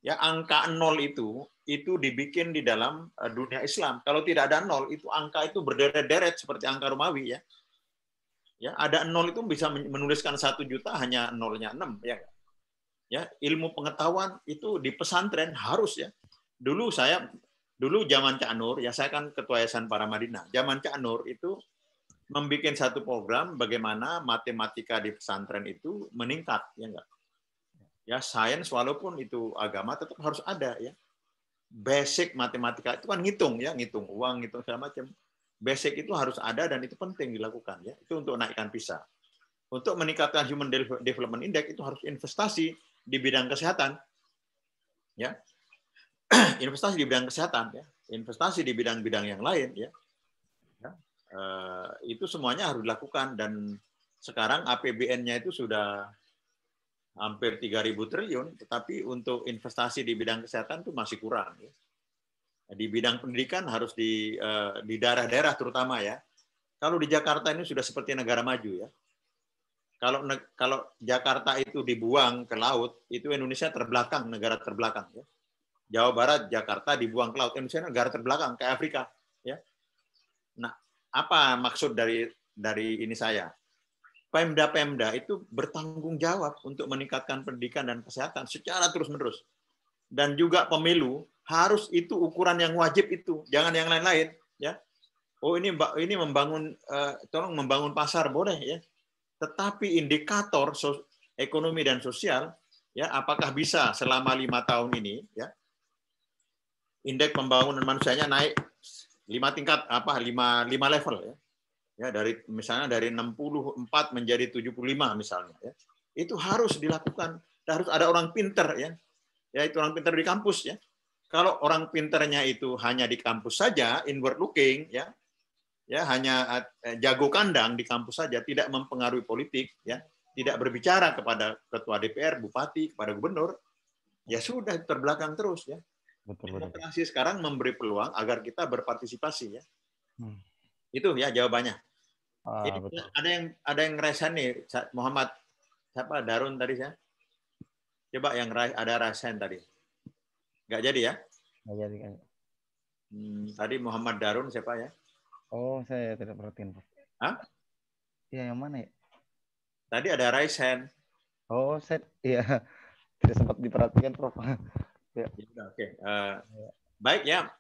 Ya, angka 0 itu dibikin di dalam dunia Islam. Kalau tidak ada 0, itu angka itu berderet-deret seperti angka Romawi ya. Ya, ada 0 itu bisa menuliskan 1 juta hanya 0-nya 6 ya. Ya, ilmu pengetahuan itu di pesantren harus ya. Dulu zaman Cak Nur, ya saya kan ketua Yayasan Para Madinah. Zaman Cak Nur itu membuat satu program bagaimana matematika di pesantren itu meningkat ya enggak. Ya, sains walaupun itu agama tetap harus ada ya. Basic matematika itu kan ngitung ya, ngitung uang, ngitung segala macam. Basic itu harus ada dan itu penting dilakukan ya. Itu untuk naikkan PISA. Untuk meningkatkan Human Development Index itu harus investasi di bidang kesehatan. Ya. Investasi di bidang kesehatan ya. Investasi di bidang-bidang yang lain ya. Ya. Itu semuanya harus dilakukan dan sekarang APBN-nya itu sudah hampir 3.000 triliun, tetapi untuk investasi di bidang kesehatan itu masih kurang. Ya. Di bidang pendidikan harus di daerah-daerah terutama ya. Kalau di Jakarta ini sudah seperti negara maju ya. Kalau Jakarta itu dibuang ke laut, itu Indonesia terbelakang, negara terbelakang ya. Jawa Barat, Jakarta dibuang ke laut, Indonesia negara terbelakang kayak Afrika ya. Nah, apa maksud dari ini saya? Pemda-pemda itu bertanggung jawab untuk meningkatkan pendidikan dan kesehatan secara terus-menerus. Dan juga pemilu harus itu ukuran yang wajib itu, jangan yang lain-lain ya. Oh, ini membangun tolong membangun pasar boleh ya. Tetapi indikator ekonomi dan sosial ya, apakah bisa selama 5 tahun ini ya indeks pembangunan manusianya naik 5 tingkat 5 level ya. Ya, misalnya dari 64 menjadi 75 misalnya ya. Itu harus dilakukan, harus ada orang pinter ya. Ya, itu orang pinter di kampus ya. Kalau orang pinternya itu hanya di kampus saja, inward looking ya. Ya, hanya jago kandang di kampus saja, tidak mempengaruhi politik ya, tidak berbicara kepada ketua DPR, bupati, kepada gubernur, ya sudah terbelakang terus ya. Demokrasi sekarang memberi peluang agar kita berpartisipasi ya. Itu ya jawabannya. Ada yang resen nih, Muhammad siapa Darun tadi ya? Coba yang ada resen tadi. Nggak jadi ya? Nggak jadi kan. Tadi Muhammad Darun siapa ya? Oh, saya tidak perhatiin, Prof. Hah? Iya, yang mana ya? Tadi ada Raisen. Oh, saya iya tidak sempat diperhatikan, Prof. Ya. Oke. Baik ya,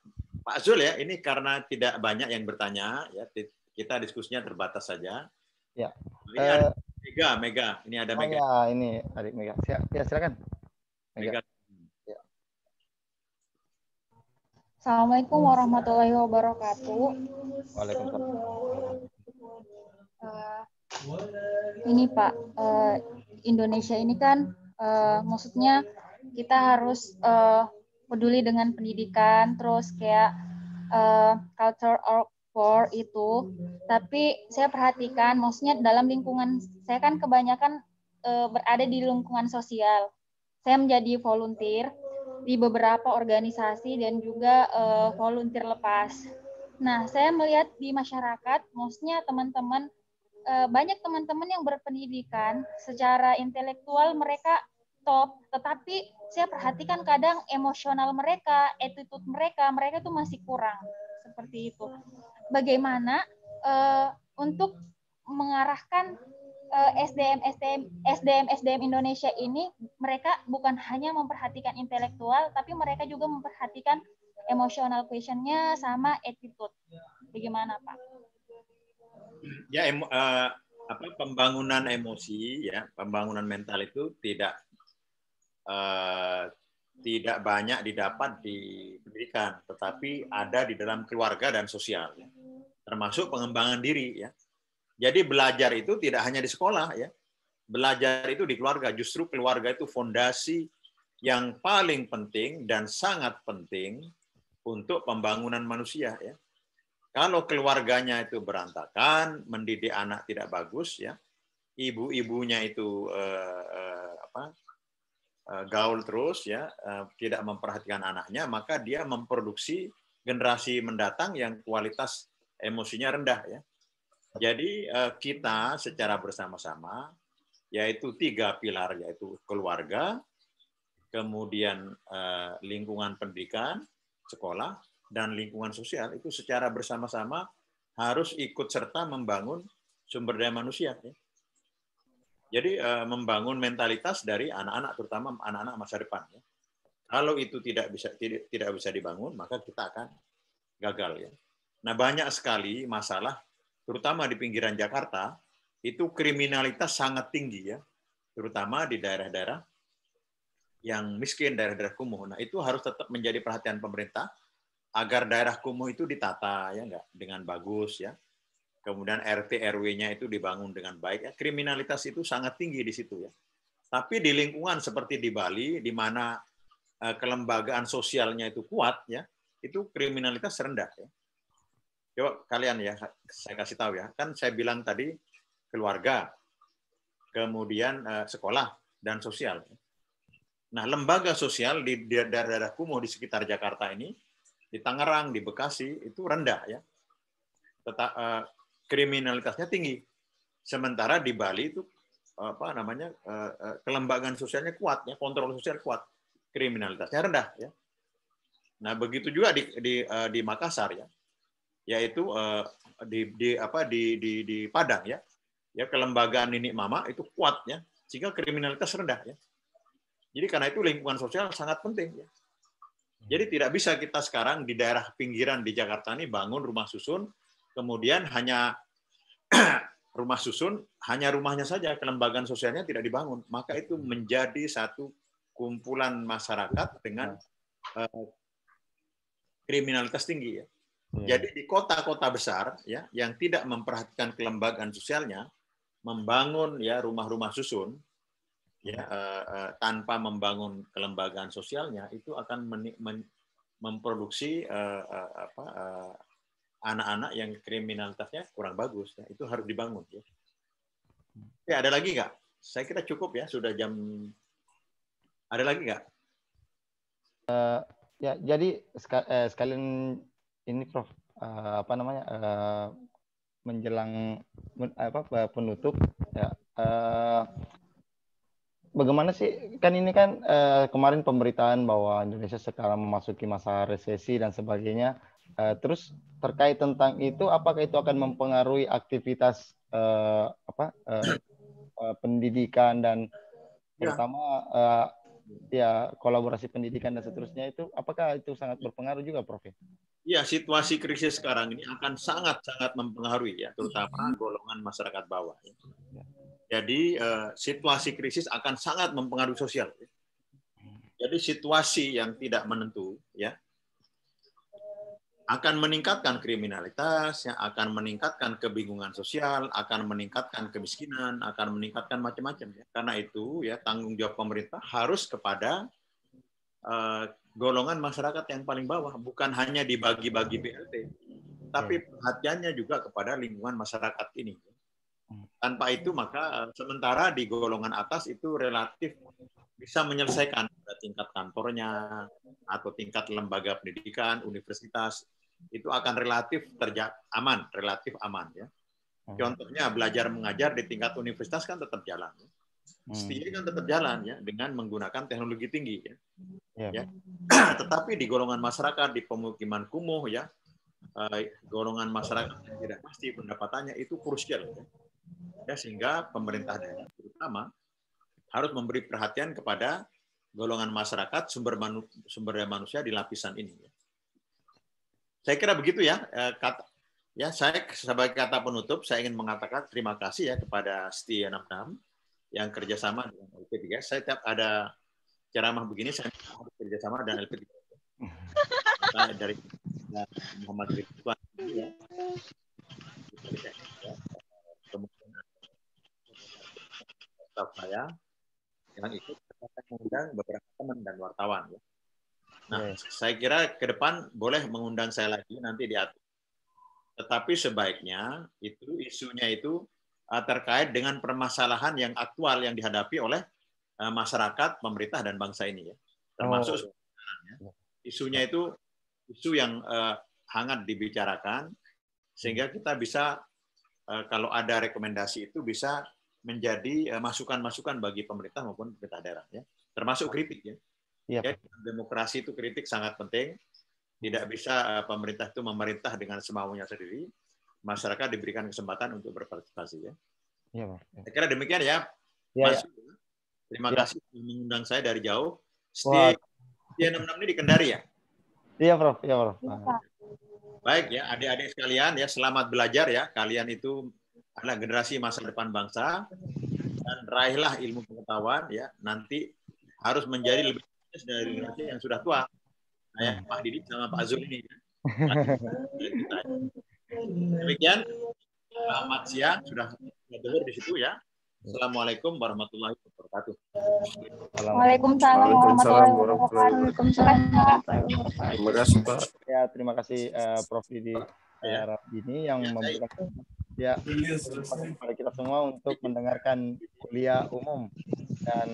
Pak Zul ya. Ini karena tidak banyak yang bertanya ya. Kita diskusinya terbatas saja. Ya. Ini ada Mega. Ini ada Mega. Ya, ini adik Mega. Ya, silakan. Mega. Ya. Assalamualaikum warahmatullahi wabarakatuh. Waalaikumsalam. Ini Pak, Indonesia ini kan maksudnya kita harus peduli dengan pendidikan, terus kayak culture of war itu. Tapi saya perhatikan, maksudnya dalam lingkungan saya kan kebanyakan berada di lingkungan sosial. Saya menjadi volunteer di beberapa organisasi dan juga volunteer lepas. Nah, saya melihat di masyarakat, maksudnya teman-teman banyak teman-teman yang berpendidikan secara intelektual mereka top, tetapi saya perhatikan kadang emosional mereka, attitude mereka tuh masih kurang seperti itu. Bagaimana untuk mengarahkan SDM Indonesia ini, mereka bukan hanya memperhatikan intelektual, tapi mereka juga memperhatikan emotional question-nya sama attitude. Bagaimana, Pak? Ya, pembangunan emosi, ya, pembangunan mental itu tidak banyak didapat di pendidikan, tetapi ada di dalam keluarga dan sosial, ya. Termasuk pengembangan diri, ya. Jadi belajar itu tidak hanya di sekolah, ya. Belajar itu di keluarga. Justru keluarga itu fondasi yang paling penting dan sangat penting untuk pembangunan manusia, ya. Kalau keluarganya itu berantakan, mendidik anak tidak bagus, ya. Ibu-ibunya itu gaul terus, ya, tidak memperhatikan anaknya, maka dia memproduksi generasi mendatang yang kualitas emosinya rendah, ya. Jadi kita secara bersama-sama, yaitu 3 pilar, yaitu keluarga, kemudian lingkungan pendidikan, sekolah, dan lingkungan sosial, itu secara bersama-sama harus ikut serta membangun sumber daya manusia, ya. Jadi membangun mentalitas dari anak-anak, terutama anak-anak masa depan, ya. Kalau itu tidak bisa dibangun, maka kita akan gagal, ya. Nah, banyak sekali masalah, terutama di pinggiran Jakarta, itu kriminalitas sangat tinggi, ya, terutama di daerah-daerah yang miskin, daerah-daerah kumuh. Nah, itu harus tetap menjadi perhatian pemerintah agar daerah kumuh itu ditata, ya, enggak, dengan bagus, ya. Kemudian RT RW-nya itu dibangun dengan baik, ya. Kriminalitas itu sangat tinggi di situ, ya. Tapi di lingkungan seperti di Bali, di mana kelembagaan sosialnya itu kuat, ya, itu kriminalitas rendah, ya. Coba kalian, ya, saya kasih tahu, ya, kan saya bilang tadi keluarga, kemudian sekolah dan sosial. Nah, lembaga sosial di daerah-daerah kumuh di sekitar Jakarta ini, di Tangerang, di Bekasi itu rendah, ya. Kriminalitasnya tinggi. Sementara di Bali itu kelembagaan sosialnya kuat, ya, kontrol sosial kuat, kriminalitasnya rendah, ya. Nah, begitu juga di Makassar, ya. Yaitu di Padang, ya. Ya, kelembagaan Nini Mama itu kuat, ya, sehingga kriminalitas rendah, ya. Jadi karena itu lingkungan sosial sangat penting, ya. Jadi tidak bisa kita sekarang di daerah pinggiran di Jakarta ini bangun rumah susun, kemudian hanya rumah susun, hanya rumahnya saja, kelembagaan sosialnya tidak dibangun. Maka itu menjadi satu kumpulan masyarakat dengan kriminalitas tinggi, ya. Jadi di kota-kota besar, ya, yang tidak memperhatikan kelembagaan sosialnya, membangun, ya, rumah-rumah susun, ya, tanpa membangun kelembagaan sosialnya, itu akan memproduksi anak-anak yang kriminalitasnya kurang bagus, ya. Itu harus dibangun, ya. Oke, ada lagi nggak? Saya kira cukup, ya, sudah jam. Ada lagi nggak? Ya, jadi sekalian ini, Prof, menjelang penutup, ya. Bagaimana sih, kan ini kan kemarin pemberitaan bahwa Indonesia sekarang memasuki masa resesi dan sebagainya. Terus terkait tentang itu, apakah itu akan mempengaruhi aktivitas pendidikan dan terutama ya kolaborasi pendidikan dan seterusnya, itu apakah itu sangat berpengaruh juga, Prof? Ya, situasi krisis sekarang ini akan sangat-sangat mempengaruhi, ya, terutama golongan masyarakat bawah, ya. Jadi situasi krisis akan sangat mempengaruhi sosial. Jadi situasi yang tidak menentu, ya, akan meningkatkan kriminalitas, ya, akan meningkatkan kebingungan sosial, akan meningkatkan kemiskinan, akan meningkatkan macam-macam, ya. Karena itu, ya, tanggung jawab pemerintah harus kepada golongan masyarakat yang paling bawah, bukan hanya dibagi-bagi BLT, tapi perhatiannya juga kepada lingkungan masyarakat ini. Tanpa itu, maka sementara di golongan atas itu relatif bisa menyelesaikan tingkat kantornya atau tingkat lembaga pendidikan, universitas, itu akan relatif aman, ya. Contohnya belajar mengajar di tingkat universitas kan tetap jalan. STIE kan tetap jalan ya dengan menggunakan teknologi tinggi ya. Ya. Tetapi di golongan masyarakat, di pemukiman kumuh ya, golongan masyarakat yang tidak pasti pendapatannya itu krusial ya, sehingga pemerintah daerah terutama harus memberi perhatian kepada golongan masyarakat sumber daya manusia di lapisan ini ya. Saya kira begitu ya. Saya sebagai kata penutup saya ingin mengatakan terima kasih ya kepada STIE 66 yang kerjasama dengan LP3. Saya tiap ada ceramah begini saya harus kerjasama dengan LP3. Dari Muhammad Ridwan ya. Kemudian staf saya yang ikut akan mengundang beberapa teman dan wartawan ya. Nah, saya kira ke depan boleh mengundang saya lagi nanti diatur. Tetapi sebaiknya itu isunya itu terkait dengan permasalahan yang aktual yang dihadapi oleh masyarakat, pemerintah dan bangsa ini ya. Termasuk isunya itu isu yang hangat dibicarakan sehingga kita bisa kalau ada rekomendasi itu bisa menjadi masukan-masukan bagi pemerintah maupun pemerintah daerah ya. Termasuk kritik ya. Ya, demokrasi itu kritik sangat penting. Tidak bisa pemerintah itu memerintah dengan semaunya sendiri. Masyarakat diberikan kesempatan untuk berpartisipasi ya. Ya, Pak. Saya kira demikian ya. Mas, terima kasih mengundang saya dari jauh. STIE 66 ini di Kendari ya? Iya, Prof. Iya, Prof. Baik ya, adik-adik sekalian ya, selamat belajar ya. Kalian itu adalah generasi masa depan bangsa dan raihlah ilmu pengetahuan ya. Nanti harus menjadi lebih dari generasi yang sudah tua. Saya Pak Didi sama Pak Zul ini. Demikian. Selamat siang. Sudah dengar di situ ya. Assalamualaikum warahmatullahi wabarakatuh. Waalaikumsalam warahmatullahi wabarakatuh. Terima kasih Pak. Ya, terima kasih Prof Didi ini yang memberikan kepada kita semua untuk mendengarkan kuliah umum. Dan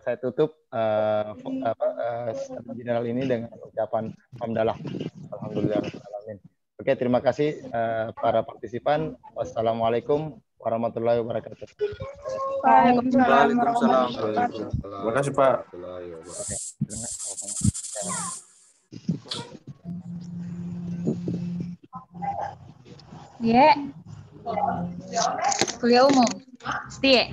saya tutup general ini dengan ucapan hamdalah. Alhamdulillah. Oke, terima kasih para partisipan. Wassalamualaikum warahmatullahi wabarakatuh. Waalaikumsalam warahmatullahi wabarakatuh. Terima kasih Pak. Kuliah umum. STIE.